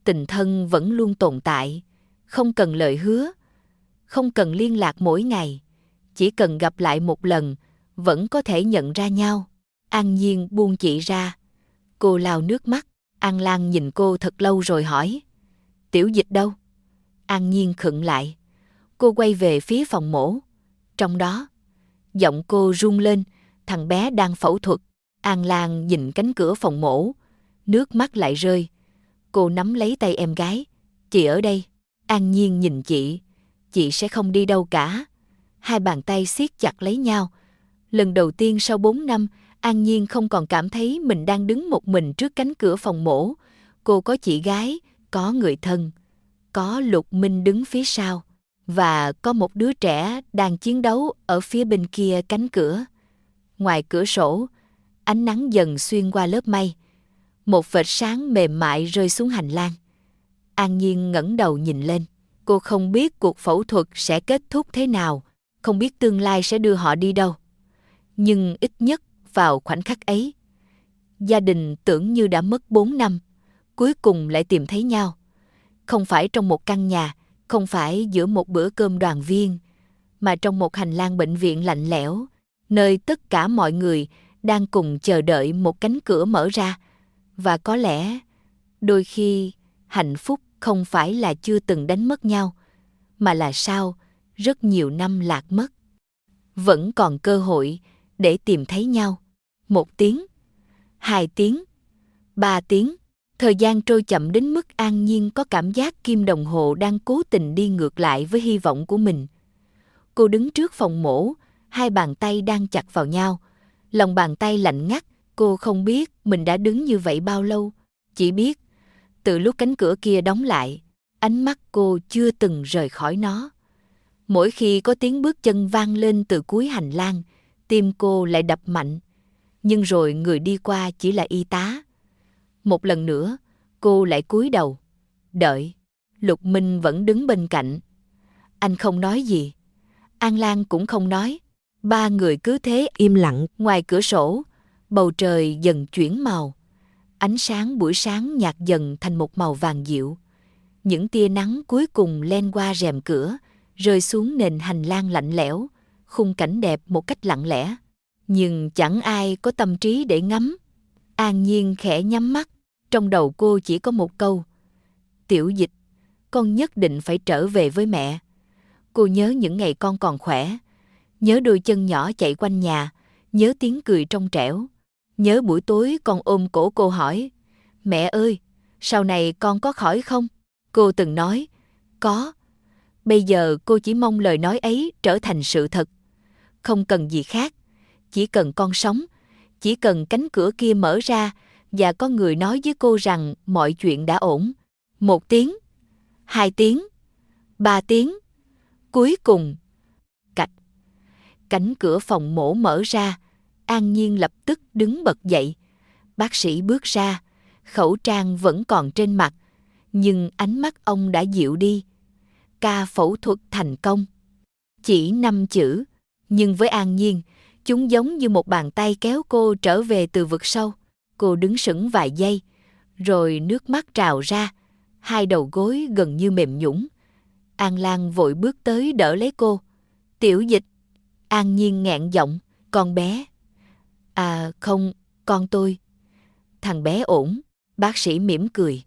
tình thân vẫn luôn tồn tại. Không cần lời hứa, không cần liên lạc mỗi ngày. Chỉ cần gặp lại một lần, vẫn có thể nhận ra nhau. An Nhiên buông chị ra. Cô lau nước mắt. An Lan nhìn cô thật lâu rồi hỏi. Tiểu Dịch đâu? An Nhiên khựng lại. Cô quay về phía phòng mổ. Trong đó, giọng cô run lên. Thằng bé đang phẫu thuật. An Lan nhìn cánh cửa phòng mổ. Nước mắt lại rơi. Cô nắm lấy tay em gái. Chị ở đây. An Nhiên nhìn chị sẽ không đi đâu cả. Hai bàn tay siết chặt lấy nhau. Lần đầu tiên sau 4 năm, An Nhiên không còn cảm thấy mình đang đứng một mình trước cánh cửa phòng mổ. Cô có chị gái, có người thân, có Lục Minh đứng phía sau, và có một đứa trẻ đang chiến đấu ở phía bên kia cánh cửa. Ngoài cửa sổ, ánh nắng dần xuyên qua lớp mây. Một vệt sáng mềm mại rơi xuống hành lang. An Nhiên ngẩng đầu nhìn lên. Cô không biết cuộc phẫu thuật sẽ kết thúc thế nào, không biết tương lai sẽ đưa họ đi đâu. Nhưng ít nhất vào khoảnh khắc ấy, gia đình tưởng như đã mất 4 năm, cuối cùng lại tìm thấy nhau. Không phải trong một căn nhà, không phải giữa một bữa cơm đoàn viên, mà trong một hành lang bệnh viện lạnh lẽo, nơi tất cả mọi người đang cùng chờ đợi một cánh cửa mở ra. Và có lẽ, đôi khi, hạnh phúc không phải là chưa từng đánh mất nhau, mà là sau rất nhiều năm lạc mất, vẫn còn cơ hội để tìm thấy nhau. 1 tiếng, 2 tiếng, 3 tiếng. Thời gian trôi chậm đến mức An Nhiên có cảm giác kim đồng hồ đang cố tình đi ngược lại với hy vọng của mình. Cô đứng trước phòng mổ, hai bàn tay đang chặt vào nhau. Lòng bàn tay lạnh ngắt, cô không biết mình đã đứng như vậy bao lâu. Chỉ biết, từ lúc cánh cửa kia đóng lại, ánh mắt cô chưa từng rời khỏi nó. Mỗi khi có tiếng bước chân vang lên từ cuối hành lang, tim cô lại đập mạnh. Nhưng rồi người đi qua chỉ là y tá. Một lần nữa, cô lại cúi đầu. Đợi. Lục Minh vẫn đứng bên cạnh. Anh không nói gì. An Lan cũng không nói. Ba người cứ thế im lặng. Ngoài cửa sổ, bầu trời dần chuyển màu. Ánh sáng buổi sáng nhạt dần thành một màu vàng dịu. Những tia nắng cuối cùng len qua rèm cửa, rơi xuống nền hành lang lạnh lẽo, khung cảnh đẹp một cách lặng lẽ. Nhưng chẳng ai có tâm trí để ngắm. An Nhiên khẽ nhắm mắt, trong đầu cô chỉ có một câu. Tiểu Dịch, con nhất định phải trở về với mẹ. Cô nhớ những ngày con còn khỏe, nhớ đôi chân nhỏ chạy quanh nhà, nhớ tiếng cười trong trẻo. Nhớ buổi tối con ôm cổ cô hỏi, mẹ ơi, sau này con có khỏi không? Cô từng nói, có. Bây giờ cô chỉ mong lời nói ấy trở thành sự thật. Không cần gì khác, chỉ cần con sống, chỉ cần cánh cửa kia mở ra và có người nói với cô rằng mọi chuyện đã ổn. 1 tiếng, 2 tiếng, 3 tiếng. Cuối cùng, cạch. Cánh cửa phòng mổ mở ra, An Nhiên lập tức đứng bật dậy. Bác sĩ bước ra, khẩu trang vẫn còn trên mặt, nhưng ánh mắt ông đã dịu đi. Ca phẫu thuật thành công. Chỉ 5 chữ, nhưng với An Nhiên, chúng giống như một bàn tay kéo cô trở về từ vực sâu. Cô đứng sững vài giây, rồi nước mắt trào ra, hai đầu gối gần như mềm nhũn. An Lan vội bước tới đỡ lấy cô. Tiểu Dịch. An Nhiên nghẹn giọng, con bé. À không, con tôi. Thằng bé ổn. Bác sĩ mỉm cười.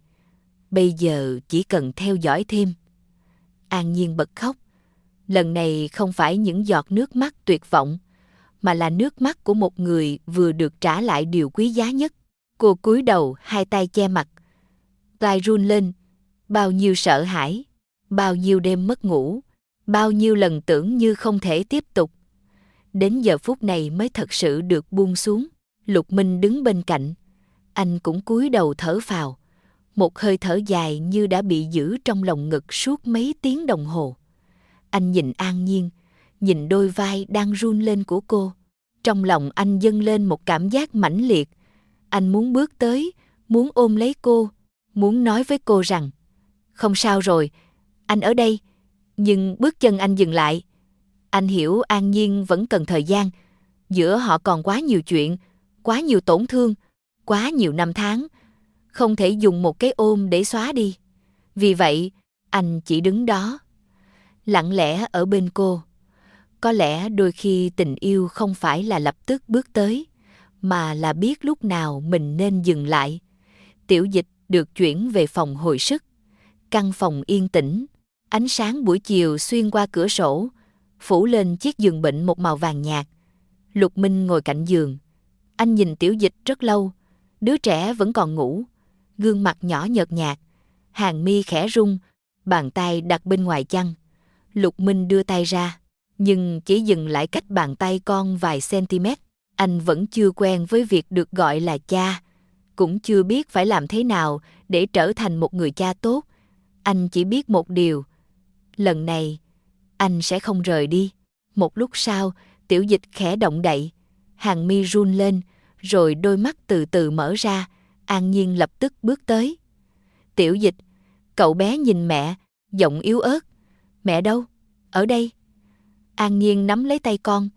Bây giờ chỉ cần theo dõi thêm. An Nhiên bật khóc. Lần này không phải những giọt nước mắt tuyệt vọng, mà là nước mắt của một người vừa được trả lại điều quý giá nhất. Cô cúi đầu, hai tay che mặt. Tai run lên, bao nhiêu sợ hãi, bao nhiêu đêm mất ngủ, bao nhiêu lần tưởng như không thể tiếp tục. Đến giờ phút này mới thật sự được buông xuống. Lục Minh đứng bên cạnh. Anh cũng cúi đầu thở phào. Một hơi thở dài như đã bị giữ trong lồng ngực suốt mấy tiếng đồng hồ. Anh nhìn An Nhiên, nhìn đôi vai đang run lên của cô. Trong lòng anh dâng lên một cảm giác mãnh liệt. Anh muốn bước tới, muốn ôm lấy cô, muốn nói với cô rằng không sao rồi, anh ở đây. Nhưng bước chân anh dừng lại. Anh hiểu An Nhiên vẫn cần thời gian. Giữa họ còn quá nhiều chuyện, quá nhiều tổn thương, quá nhiều năm tháng. Không thể dùng một cái ôm để xóa đi. Vì vậy, anh chỉ đứng đó, lặng lẽ ở bên cô. Có lẽ đôi khi tình yêu không phải là lập tức bước tới, mà là biết lúc nào mình nên dừng lại. Tiểu Dịch được chuyển về phòng hồi sức. Căn phòng yên tĩnh, ánh sáng buổi chiều xuyên qua cửa sổ, phủ lên chiếc giường bệnh một màu vàng nhạt. Lục Minh ngồi cạnh giường. Anh nhìn Tiểu Dịch rất lâu. Đứa trẻ vẫn còn ngủ, gương mặt nhỏ nhợt nhạt, hàng mi khẽ rung, bàn tay đặt bên ngoài chăn. Lục Minh đưa tay ra, nhưng chỉ dừng lại cách bàn tay con vài cm. Anh vẫn chưa quen với việc được gọi là cha, cũng chưa biết phải làm thế nào để trở thành một người cha tốt. Anh chỉ biết một điều, lần này anh sẽ không rời đi. Một lúc sau, Tiểu Dịch khẽ động đậy, hàng mi run lên, rồi đôi mắt từ từ mở ra. An Nhiên lập tức bước tới. Tiểu Dịch, cậu bé nhìn mẹ, giọng yếu ớt. Mẹ đâu? Ở đây. An Nhiên nắm lấy tay con,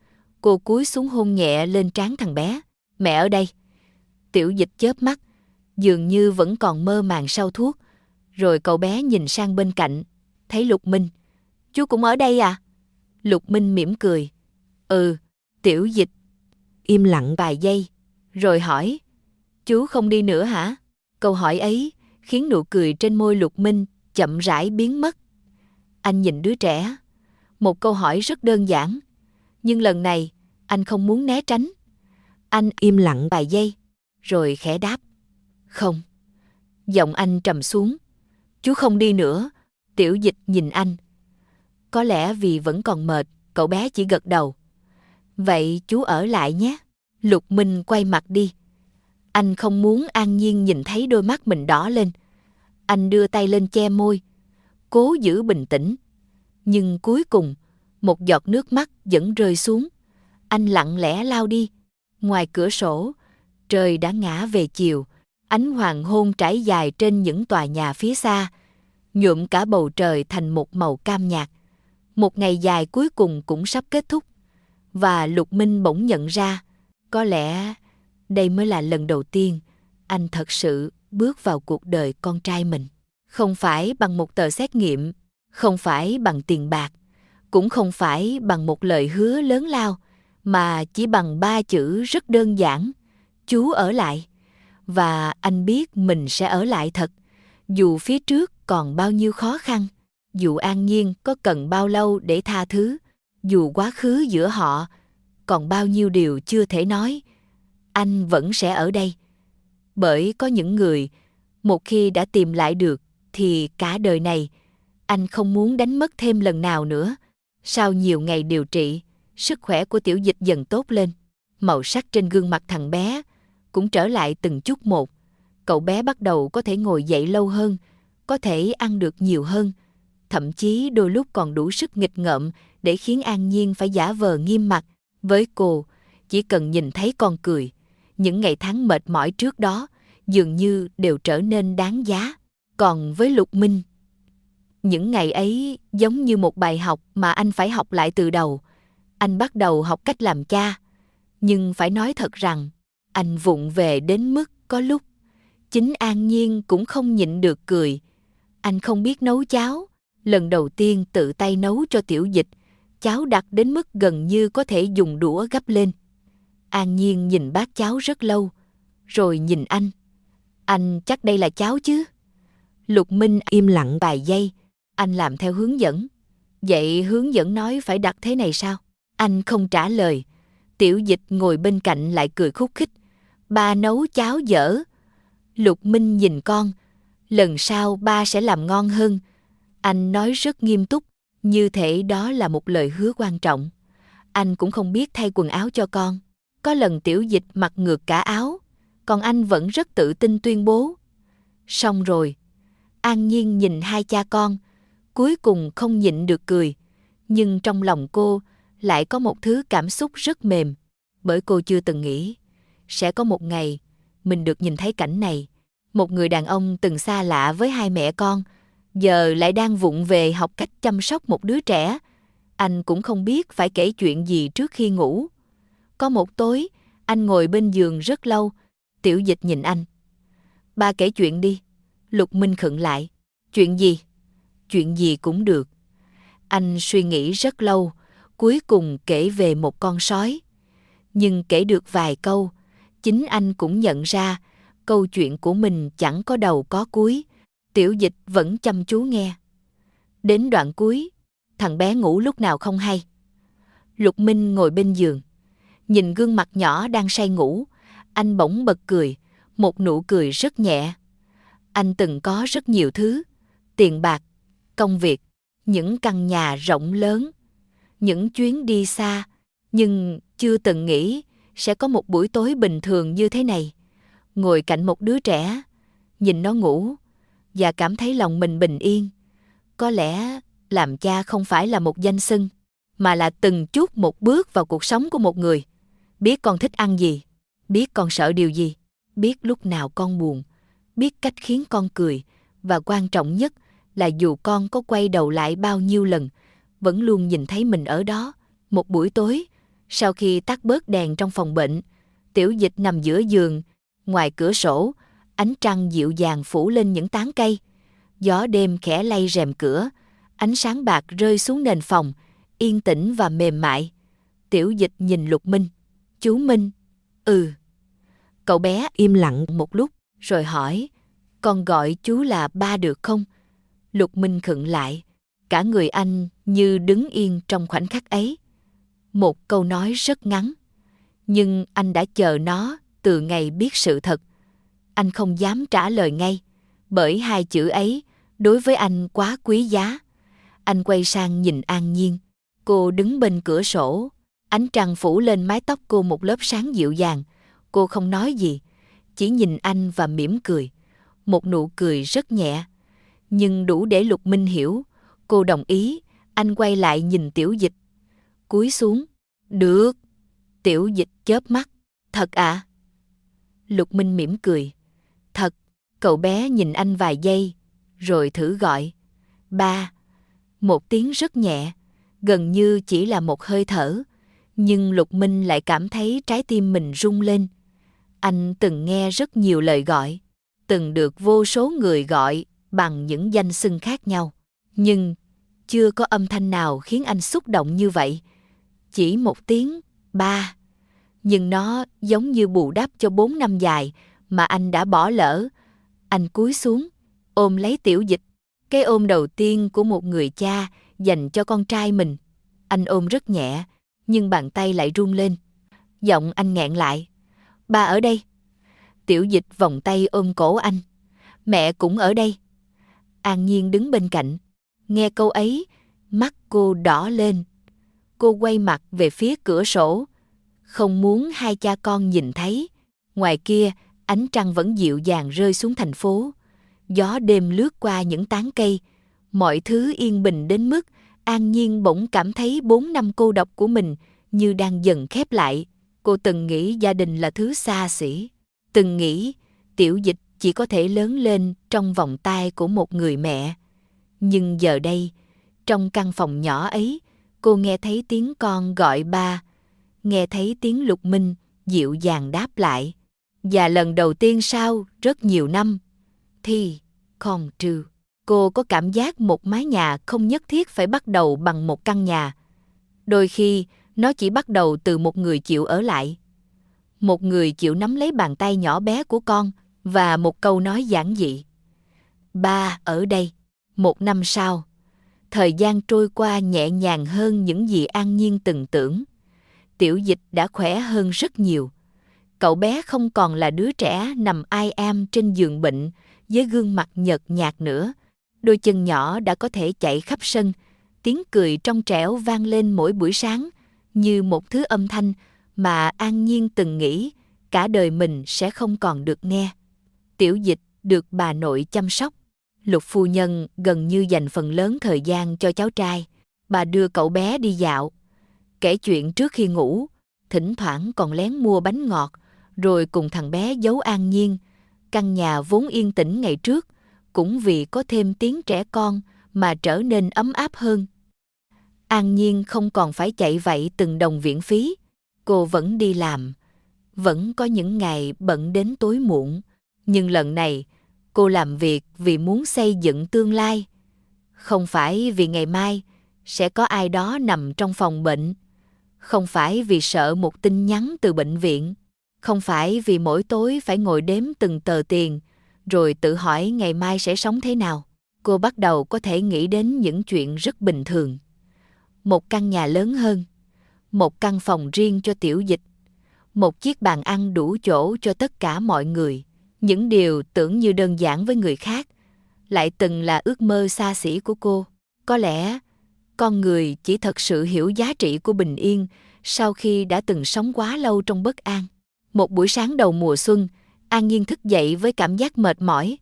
cô cúi xuống hôn nhẹ lên trán thằng bé. Mẹ ở đây. Tiểu Dịch chớp mắt, dường như vẫn còn mơ màng sau thuốc. Rồi cậu bé nhìn sang bên cạnh, thấy Lục Minh. Chú cũng ở đây à? Lục Minh mỉm cười. Ừ. Tiểu Dịch im lặng vài giây, rồi hỏi. Chú không đi nữa hả? Câu hỏi ấy khiến nụ cười trên môi Lục Minh chậm rãi biến mất. Anh nhìn đứa trẻ. Một câu hỏi rất đơn giản, nhưng lần này anh không muốn né tránh. Anh im lặng vài giây, rồi khẽ đáp. Không. Giọng anh trầm xuống. Chú không đi nữa. Tiểu Dịch nhìn anh. Có lẽ vì vẫn còn mệt, cậu bé chỉ gật đầu. Vậy chú ở lại nhé. Lục Minh quay mặt đi. Anh không muốn An Nhiên nhìn thấy đôi mắt mình đỏ lên. Anh đưa tay lên che môi, cố giữ bình tĩnh. Nhưng cuối cùng, một giọt nước mắt vẫn rơi xuống. Anh lặng lẽ lao đi. Ngoài cửa sổ, trời đã ngã về chiều. Ánh hoàng hôn trải dài trên những tòa nhà phía xa, nhuộm cả bầu trời thành một màu cam nhạt. Một ngày dài cuối cùng cũng sắp kết thúc. Và Lục Minh bỗng nhận ra, có lẽ đây mới là lần đầu tiên anh thật sự bước vào cuộc đời con trai mình. Không phải bằng một tờ xét nghiệm, không phải bằng tiền bạc, cũng không phải bằng một lời hứa lớn lao, mà chỉ bằng 3 chữ rất đơn giản. Chú ở lại. Và anh biết mình sẽ ở lại thật, dù phía trước còn bao nhiêu khó khăn, dù An Nhiên có cần bao lâu để tha thứ, dù quá khứ giữa họ còn bao nhiêu điều chưa thể nói, anh vẫn sẽ ở đây. Bởi có những người, một khi đã tìm lại được, thì cả đời này, anh không muốn đánh mất thêm lần nào nữa. Sau nhiều ngày điều trị, sức khỏe của Tiểu Dịch dần tốt lên. Màu sắc trên gương mặt thằng bé cũng trở lại từng chút một. Cậu bé bắt đầu có thể ngồi dậy lâu hơn, có thể ăn được nhiều hơn, thậm chí đôi lúc còn đủ sức nghịch ngợm để khiến An Nhiên phải giả vờ nghiêm mặt. Với cô, chỉ cần nhìn thấy con cười, những ngày tháng mệt mỏi trước đó dường như đều trở nên đáng giá. Còn với Lục Minh, những ngày ấy giống như một bài học mà anh phải học lại từ đầu. Anh bắt đầu học cách làm cha, nhưng phải nói thật rằng, anh vụng về đến mức có lúc chính An Nhiên cũng không nhịn được cười. Anh không biết nấu cháo, lần đầu tiên tự tay nấu cho Tiểu Dịch, cháo đặc đến mức gần như có thể dùng đũa gắp lên. An Nhiên nhìn bát cháo rất lâu, rồi nhìn anh. Anh chắc đây là cháo chứ? Lục Minh im lặng vài giây, anh làm theo hướng dẫn. Vậy hướng dẫn nói phải đặt thế này sao? Anh không trả lời. Tiểu Dịch ngồi bên cạnh lại cười khúc khích. Ba nấu cháo dở, Lục Minh nhìn con, lần sau ba sẽ làm ngon hơn. Anh nói rất nghiêm túc, như thể đó là một lời hứa quan trọng. Anh cũng không biết thay quần áo cho con. Có lần Tiểu Dịch mặc ngược cả áo, còn anh vẫn rất tự tin tuyên bố. Xong rồi. An Nhiên nhìn hai cha con, cuối cùng không nhịn được cười. Nhưng trong lòng cô lại có một thứ cảm xúc rất mềm, bởi cô chưa từng nghĩ sẽ có một ngày mình được nhìn thấy cảnh này. Một người đàn ông từng xa lạ với hai mẹ con, giờ lại đang vụng về học cách chăm sóc một đứa trẻ. Anh cũng không biết phải kể chuyện gì trước khi ngủ. Có một tối, anh ngồi bên giường rất lâu. Tiểu Dịch nhìn anh. Ba kể chuyện đi. Lục Minh khựng lại. Chuyện gì? Chuyện gì cũng được. Anh suy nghĩ rất lâu, cuối cùng kể về một con sói. Nhưng kể được vài câu, chính anh cũng nhận ra câu chuyện của mình chẳng có đầu có cuối. Tiểu Dịch vẫn chăm chú nghe. Đến đoạn cuối, thằng bé ngủ lúc nào không hay. Lục Minh ngồi bên giường, nhìn gương mặt nhỏ đang say ngủ, anh bỗng bật cười, một nụ cười rất nhẹ. Anh từng có rất nhiều thứ, tiền bạc, công việc, những căn nhà rộng lớn, những chuyến đi xa, nhưng chưa từng nghĩ sẽ có một buổi tối bình thường như thế này. Ngồi cạnh một đứa trẻ, nhìn nó ngủ, và cảm thấy lòng mình bình yên. Có lẽ làm cha không phải là một danh xưng, mà là từng chút một bước vào cuộc sống của một người. Biết con thích ăn gì, biết con sợ điều gì, biết lúc nào con buồn, biết cách khiến con cười, và quan trọng nhất là dù con có quay đầu lại bao nhiêu lần, vẫn luôn nhìn thấy mình ở đó. Một buổi tối, sau khi tắt bớt đèn trong phòng bệnh, Tiểu Dịch nằm giữa giường, ngoài cửa sổ, ánh trăng dịu dàng phủ lên những tán cây. Gió đêm khẽ lay rèm cửa, ánh sáng bạc rơi xuống nền phòng, yên tĩnh và mềm mại. Tiểu Dịch nhìn Lục Minh. Chú Minh. Ừ. Cậu bé im lặng một lúc, rồi hỏi, con gọi chú là ba được không? Lục Minh khựng lại, cả người anh như đứng yên trong khoảnh khắc ấy. Một câu nói rất ngắn, nhưng anh đã chờ nó từ ngày biết sự thật. Anh không dám trả lời ngay, bởi hai chữ ấy đối với anh quá quý giá. Anh quay sang nhìn An Nhiên. Cô đứng bên cửa sổ, ánh trăng phủ lên mái tóc cô một lớp sáng dịu dàng. Cô không nói gì, chỉ nhìn anh và mỉm cười. Một nụ cười rất nhẹ, nhưng đủ để Lục Minh hiểu. Cô đồng ý. Anh quay lại nhìn Tiểu Dịch, cúi xuống. Được. Tiểu Dịch chớp mắt. Thật à? Lục Minh mỉm cười. Thật. Cậu bé nhìn anh vài giây, rồi thử gọi. Ba. Một tiếng rất nhẹ, gần như chỉ là một hơi thở, nhưng Lục Minh lại cảm thấy trái tim mình rung lên. Anh từng nghe rất nhiều lời gọi, từng được vô số người gọi bằng những danh xưng khác nhau, nhưng chưa có âm thanh nào khiến anh xúc động như vậy. Chỉ một tiếng ba, nhưng nó giống như bù đắp cho 4 năm dài mà anh đã bỏ lỡ. Anh cúi xuống, ôm lấy Tiểu Dịch, cái ôm đầu tiên của một người cha dành cho con trai mình. Anh ôm rất nhẹ, nhưng bàn tay lại run lên. Giọng anh nghẹn lại. Ba ở đây. Tiểu Dịch vòng tay ôm cổ anh. Mẹ cũng ở đây. An Nhiên đứng bên cạnh. Nghe câu ấy, mắt cô đỏ lên. Cô quay mặt về phía cửa sổ, không muốn hai cha con nhìn thấy. Ngoài kia, ánh trăng vẫn dịu dàng rơi xuống thành phố. Gió đêm lướt qua những tán cây. Mọi thứ yên bình đến mức An Nhiên bỗng cảm thấy 4 năm cô độc của mình như đang dần khép lại. Cô từng nghĩ gia đình là thứ xa xỉ, từng nghĩ Tiểu Dịch chỉ có thể lớn lên trong vòng tay của một người mẹ. Nhưng giờ đây, trong căn phòng nhỏ ấy, cô nghe thấy tiếng con gọi ba, nghe thấy tiếng Lục Minh dịu dàng đáp lại. Và lần đầu tiên sau rất nhiều năm, thì còn trừ, cô có cảm giác một mái nhà không nhất thiết phải bắt đầu bằng một căn nhà. Đôi khi, nó chỉ bắt đầu từ một người chịu ở lại. Một người chịu nắm lấy bàn tay nhỏ bé của con và một câu nói giản dị. Ba ở đây. 1 năm sau, thời gian trôi qua nhẹ nhàng hơn những gì An Nhiên từng tưởng. Tiểu Dịch đã khỏe hơn rất nhiều. Cậu bé không còn là đứa trẻ nằm ai am trên giường bệnh với gương mặt nhợt nhạt nữa. Đôi chân nhỏ đã có thể chạy khắp sân, tiếng cười trong trẻo vang lên mỗi buổi sáng như một thứ âm thanh mà An Nhiên từng nghĩ cả đời mình sẽ không còn được nghe. Tiểu Dịch được bà nội chăm sóc. Lục phu nhân gần như dành phần lớn thời gian cho cháu trai. Bà đưa cậu bé đi dạo, kể chuyện trước khi ngủ, thỉnh thoảng còn lén mua bánh ngọt, rồi cùng thằng bé giấu An Nhiên. Căn nhà vốn yên tĩnh ngày trước, cũng vì có thêm tiếng trẻ con mà trở nên ấm áp hơn. An Nhiên không còn phải chạy vạy từng đồng viện phí. Cô vẫn đi làm, vẫn có những ngày bận đến tối muộn. Nhưng lần này, cô làm việc vì muốn xây dựng tương lai. Không phải vì ngày mai sẽ có ai đó nằm trong phòng bệnh. Không phải vì sợ một tin nhắn từ bệnh viện. Không phải vì mỗi tối phải ngồi đếm từng tờ tiền, rồi tự hỏi ngày mai sẽ sống thế nào. Cô bắt đầu có thể nghĩ đến những chuyện rất bình thường. Một căn nhà lớn hơn, một căn phòng riêng cho Tiểu Dịch, một chiếc bàn ăn đủ chỗ cho tất cả mọi người. Những điều tưởng như đơn giản với người khác, lại từng là ước mơ xa xỉ của cô. Có lẽ, con người chỉ thật sự hiểu giá trị của bình yên sau khi đã từng sống quá lâu trong bất an. Một buổi sáng đầu mùa xuân, An Nhiên thức dậy với cảm giác mệt mỏi.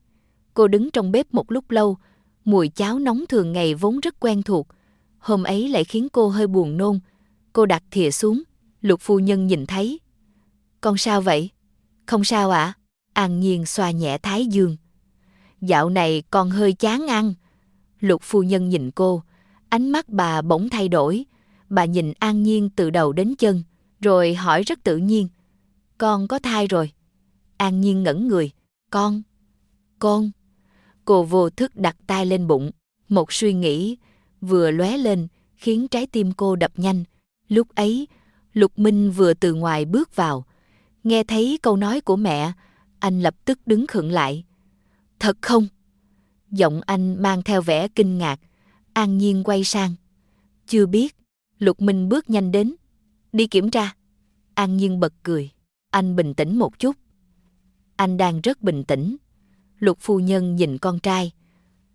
Cô đứng trong bếp một lúc lâu, mùi cháo nóng thường ngày vốn rất quen thuộc. Hôm ấy lại khiến cô hơi buồn nôn. Cô đặt thìa xuống, Lục phu nhân nhìn thấy. Con sao vậy? Không sao ạ? An Nhiên xoa nhẹ thái dương. Dạo này con hơi chán ăn. Lục phu nhân nhìn cô, ánh mắt bà bỗng thay đổi. Bà nhìn An Nhiên từ đầu đến chân, rồi hỏi rất tự nhiên. Con có thai rồi? An Nhiên ngẩn người. Con. Cô vô thức đặt tay lên bụng. Một suy nghĩ vừa lóe lên khiến trái tim cô đập nhanh. Lúc ấy, Lục Minh vừa từ ngoài bước vào. Nghe thấy câu nói của mẹ, anh lập tức đứng khựng lại. Thật không? Giọng anh mang theo vẻ kinh ngạc. An Nhiên quay sang. Chưa biết. Lục Minh bước nhanh đến. Đi kiểm tra. An Nhiên bật cười. Anh bình tĩnh một chút. Anh đang rất bình tĩnh. Lục phu nhân nhìn con trai.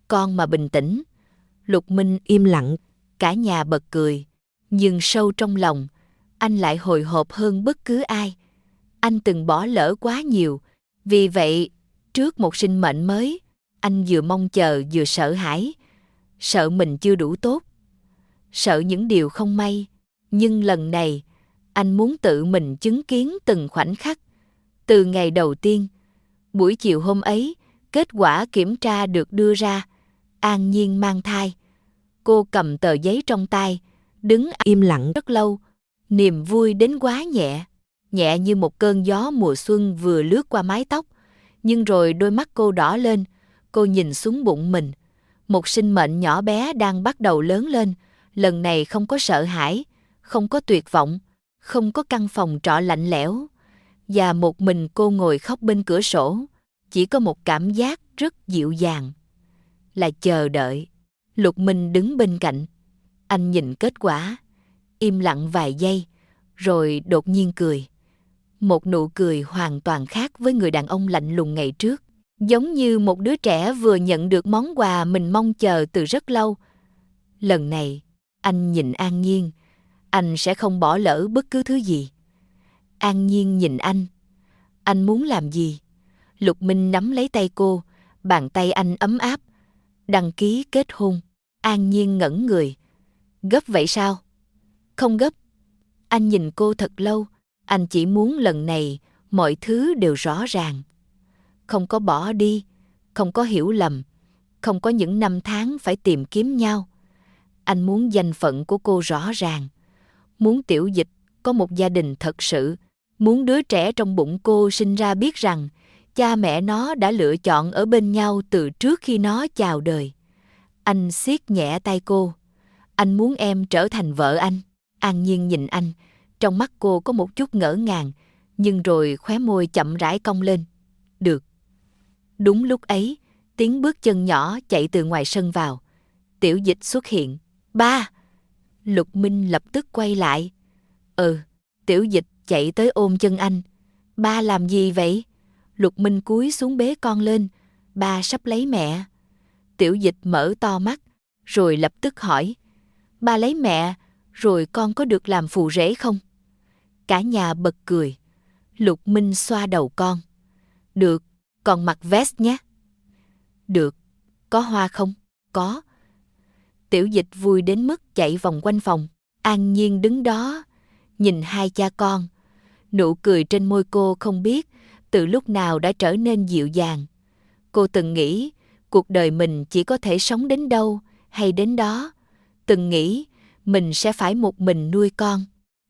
Con mà bình tĩnh. Lục Minh im lặng. Cả nhà bật cười. Nhưng sâu trong lòng, anh lại hồi hộp hơn bất cứ ai. Anh từng bỏ lỡ quá nhiều. Vì vậy, trước một sinh mệnh mới, anh vừa mong chờ vừa sợ hãi. Sợ mình chưa đủ tốt. Sợ những điều không may. Nhưng lần này, anh muốn tự mình chứng kiến từng khoảnh khắc. Từ ngày đầu tiên, buổi chiều hôm ấy, kết quả kiểm tra được đưa ra. An Nhiên mang thai. Cô cầm tờ giấy trong tay, đứng im lặng rất lâu. Niềm vui đến quá nhẹ. Nhẹ như một cơn gió mùa xuân vừa lướt qua mái tóc. Nhưng rồi đôi mắt cô đỏ lên. Cô nhìn xuống bụng mình. Một sinh mệnh nhỏ bé đang bắt đầu lớn lên. Lần này không có sợ hãi, không có tuyệt vọng, không có căn phòng trọ lạnh lẽo. Và một mình cô ngồi khóc bên cửa sổ. Chỉ có một cảm giác rất dịu dàng. Là chờ đợi. Lục Minh đứng bên cạnh. Anh nhìn kết quả, im lặng vài giây, rồi đột nhiên cười. Một nụ cười hoàn toàn khác với người đàn ông lạnh lùng ngày trước. Giống như một đứa trẻ vừa nhận được món quà mình mong chờ từ rất lâu. Lần này, anh nhìn An Nhiên. Anh sẽ không bỏ lỡ bất cứ thứ gì. An Nhiên nhìn anh. Anh muốn làm gì? Lục Minh nắm lấy tay cô. Bàn tay anh ấm áp. Đăng ký kết hôn. An Nhiên ngẩn người. Gấp vậy sao? Không gấp. Anh nhìn cô thật lâu. Anh chỉ muốn lần này mọi thứ đều rõ ràng. Không có bỏ đi, không có hiểu lầm, không có những năm tháng phải tìm kiếm nhau. Anh muốn danh phận của cô rõ ràng. Muốn Tiểu Dịch có một gia đình thật sự. Muốn đứa trẻ trong bụng cô sinh ra biết rằng cha mẹ nó đã lựa chọn ở bên nhau từ trước khi nó chào đời. Anh siết nhẹ tay cô. Anh muốn em trở thành vợ anh. An Nhiên nhìn anh. Trong mắt cô có một chút ngỡ ngàng, nhưng rồi khóe môi chậm rãi cong lên. Được. Đúng lúc ấy, tiếng bước chân nhỏ chạy từ ngoài sân vào. Tiểu Dịch xuất hiện. Ba! Lục Minh lập tức quay lại. Tiểu Dịch chạy tới ôm chân anh. Ba làm gì vậy? Lục Minh cúi xuống bế con lên. Ba sắp lấy mẹ. Tiểu Dịch mở to mắt, rồi lập tức hỏi. Ba lấy mẹ, rồi con có được làm phù rể không? Cả nhà bật cười. Lục Minh xoa đầu con. Được, con mặc vest nhé. Được, có hoa không? Có. Tiểu Dịch vui đến mức chạy vòng quanh phòng. An Nhiên đứng đó, nhìn hai cha con. Nụ cười trên môi cô không biết từ lúc nào đã trở nên dịu dàng. Cô từng nghĩ cuộc đời mình chỉ có thể sống đến đâu hay đến đó. Từng nghĩ mình sẽ phải một mình nuôi con.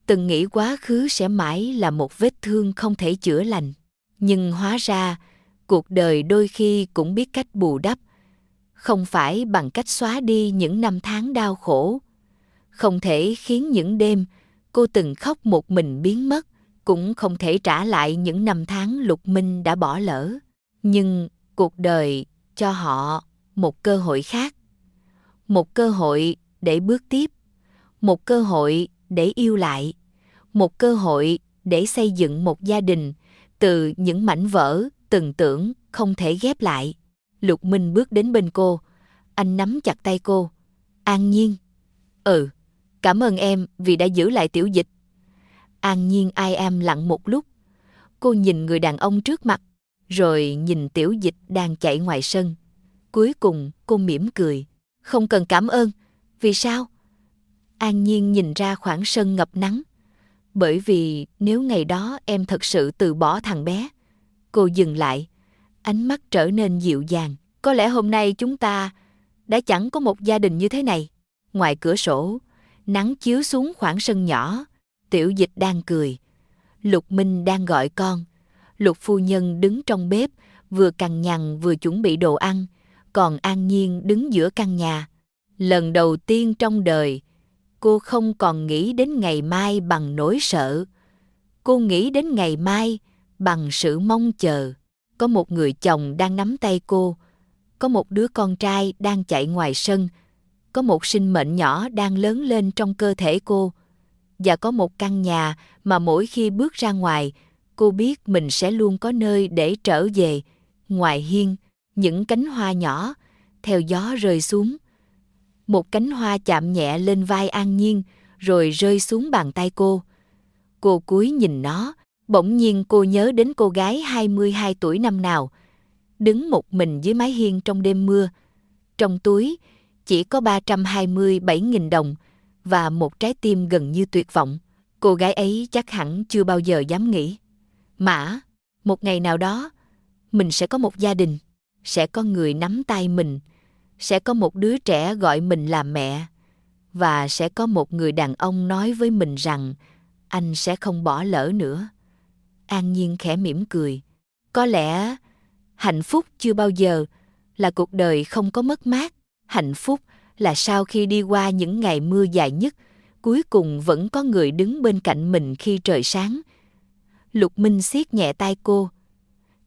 Từng nghĩ quá khứ sẽ mãi là một vết thương không thể chữa lành. Nhưng hóa ra, cuộc đời đôi khi cũng biết cách bù đắp. Không phải bằng cách xóa đi những năm tháng đau khổ. Không thể khiến những đêm cô từng khóc một mình biến mất. Cũng không thể trả lại những năm tháng Lục Minh đã bỏ lỡ. Nhưng cuộc đời cho họ một cơ hội khác. Một cơ hội để bước tiếp. Một cơ hội để yêu lại. Một cơ hội để xây dựng một gia đình từ những mảnh vỡ từng tưởng không thể ghép lại. Lục Minh bước đến bên cô. Anh nắm chặt tay cô. An Nhiên. Cảm ơn em vì đã giữ lại Tiểu Dịch. An Nhiên ai am lặng một lúc. Cô nhìn người đàn ông trước mặt, rồi nhìn Tiểu Dịch đang chạy ngoài sân. Cuối cùng cô mỉm cười. Không cần cảm ơn. Vì sao? An Nhiên nhìn ra khoảng sân ngập nắng. Bởi vì nếu ngày đó em thật sự từ bỏ thằng bé. Cô dừng lại, ánh mắt trở nên dịu dàng. Có lẽ hôm nay chúng ta đã chẳng có một gia đình như thế này. Ngoài cửa sổ, nắng chiếu xuống khoảng sân nhỏ. Tiểu Dịch đang cười. Lục Minh đang gọi con. Lục phu nhân đứng trong bếp, vừa cằn nhằn vừa chuẩn bị đồ ăn. Còn An Nhiên đứng giữa căn nhà. Lần đầu tiên trong đời, cô không còn nghĩ đến ngày mai bằng nỗi sợ. Cô nghĩ đến ngày mai bằng sự mong chờ. Có một người chồng đang nắm tay cô. Có một đứa con trai đang chạy ngoài sân. Có một sinh mệnh nhỏ đang lớn lên trong cơ thể cô. Và có một căn nhà mà mỗi khi bước ra ngoài, cô biết mình sẽ luôn có nơi để trở về. Ngoài hiên, những cánh hoa nhỏ, theo gió rơi xuống. Một cánh hoa chạm nhẹ lên vai An Nhiên, rồi rơi xuống bàn tay cô. Cô cúi nhìn nó, bỗng nhiên cô nhớ đến cô gái 22 tuổi năm nào, đứng một mình dưới mái hiên trong đêm mưa. Trong túi chỉ có 327.000 đồng và một trái tim gần như tuyệt vọng. Cô gái ấy chắc hẳn chưa bao giờ dám nghĩ. Mã, một ngày nào đó, mình sẽ có một gia đình, sẽ có người nắm tay mình, sẽ có một đứa trẻ gọi mình là mẹ, và sẽ có một người đàn ông nói với mình rằng anh sẽ không bỏ lỡ nữa. An Nhiên khẽ mỉm cười. Có lẽ hạnh phúc chưa bao giờ là cuộc đời không có mất mát. Hạnh phúc là sau khi đi qua những ngày mưa dài nhất, cuối cùng vẫn có người đứng bên cạnh mình khi trời sáng. Lục Minh siết nhẹ tay cô.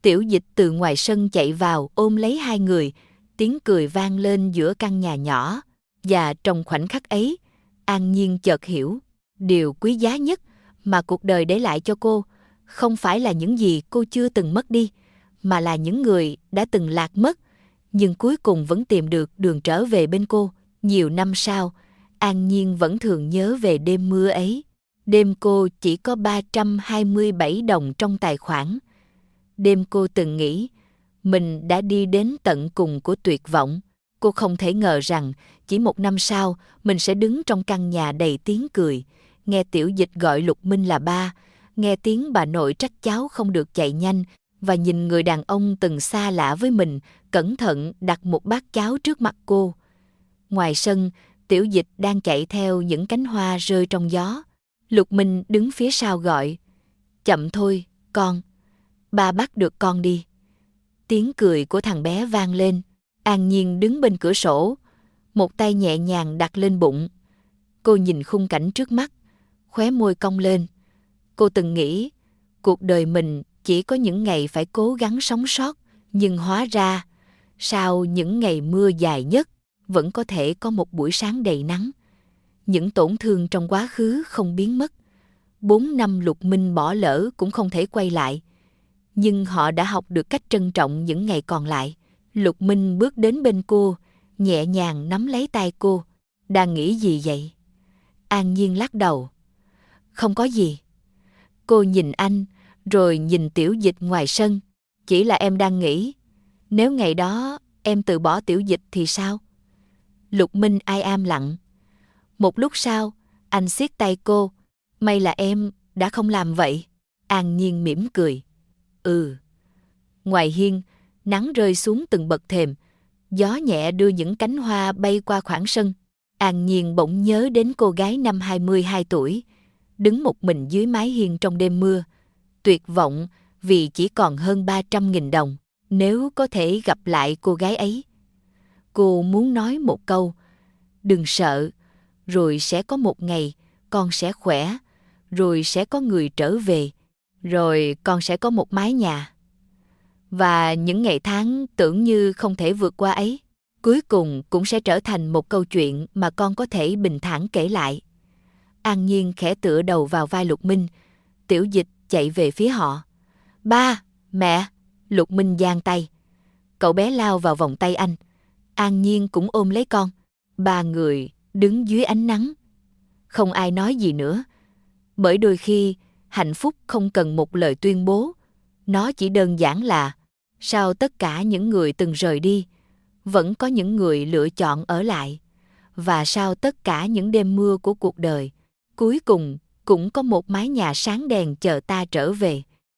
Tiểu Dịch từ ngoài sân chạy vào ôm lấy hai người, tiếng cười vang lên giữa căn nhà nhỏ. Và trong khoảnh khắc ấy, An Nhiên chợt hiểu, điều quý giá nhất mà cuộc đời để lại cho cô không phải là những gì cô chưa từng mất đi, mà là những người đã từng lạc mất, nhưng cuối cùng vẫn tìm được đường trở về bên cô. Nhiều năm sau, An Nhiên vẫn thường nhớ về đêm mưa ấy. Đêm cô chỉ có 327 đồng trong tài khoản. Đêm cô từng nghĩ mình đã đi đến tận cùng của tuyệt vọng. Cô không thể ngờ rằng chỉ một năm sau mình sẽ đứng trong căn nhà đầy tiếng cười, nghe Tiểu Dịch gọi Lục Minh là ba, nghe tiếng bà nội trách cháu không được chạy nhanh, và nhìn người đàn ông từng xa lạ với mình cẩn thận đặt một bát cháo trước mặt cô. Ngoài sân, Tiểu Dịch đang chạy theo những cánh hoa rơi trong gió. Lục Minh đứng phía sau gọi, chậm thôi, con. Ba bắt được con đi. Tiếng cười của thằng bé vang lên. An Nhiên đứng bên cửa sổ, một tay nhẹ nhàng đặt lên bụng. Cô nhìn khung cảnh trước mắt, khóe môi cong lên. Cô từng nghĩ cuộc đời mình chỉ có những ngày phải cố gắng sống sót, nhưng hóa ra sau những ngày mưa dài nhất vẫn có thể có một buổi sáng đầy nắng. Những tổn thương trong quá khứ không biến mất. 4 năm Lục Minh bỏ lỡ cũng không thể quay lại. nhưng họ đã học được cách trân trọng những ngày còn lại. Lục Minh bước đến bên cô, nhẹ nhàng nắm lấy tay cô. Đang nghĩ gì vậy? An Nhiên lắc đầu. Không có gì. Cô nhìn anh, rồi nhìn Tiểu Dịch ngoài sân. Chỉ là em đang nghĩ, nếu ngày đó em từ bỏ Tiểu Dịch thì sao? Lục Minh ai am lặng. Một lúc sau, anh siết tay cô. May là em đã không làm vậy. An Nhiên mỉm cười. Ừ. Ngoài hiên, nắng rơi xuống từng bậc thềm. Gió nhẹ đưa những cánh hoa bay qua khoảng sân. An Nhiên bỗng nhớ đến cô gái năm 22 tuổi, đứng một mình dưới mái hiên trong đêm mưa. Tuyệt vọng vì chỉ còn hơn 300.000 đồng. Nếu có thể gặp lại cô gái ấy. Cô muốn nói một câu. Đừng sợ, rồi sẽ có một ngày con sẽ khỏe, rồi sẽ có người trở về, rồi con sẽ có một mái nhà. Và những ngày tháng tưởng như không thể vượt qua ấy, cuối cùng cũng sẽ trở thành một câu chuyện mà con có thể bình thản kể lại. An Nhiên khẽ tựa đầu vào vai Lục Minh. Tiểu Dịch chạy về phía họ. Ba, mẹ, Lục Minh giang tay. Cậu bé lao vào vòng tay anh. An Nhiên cũng ôm lấy con. Ba người đứng dưới ánh nắng. Không ai nói gì nữa. Bởi đôi khi, hạnh phúc không cần một lời tuyên bố. Nó chỉ đơn giản là, sau tất cả những người từng rời đi, vẫn có những người lựa chọn ở lại. Và sau tất cả những đêm mưa của cuộc đời, cuối cùng cũng có một mái nhà sáng đèn chờ ta trở về.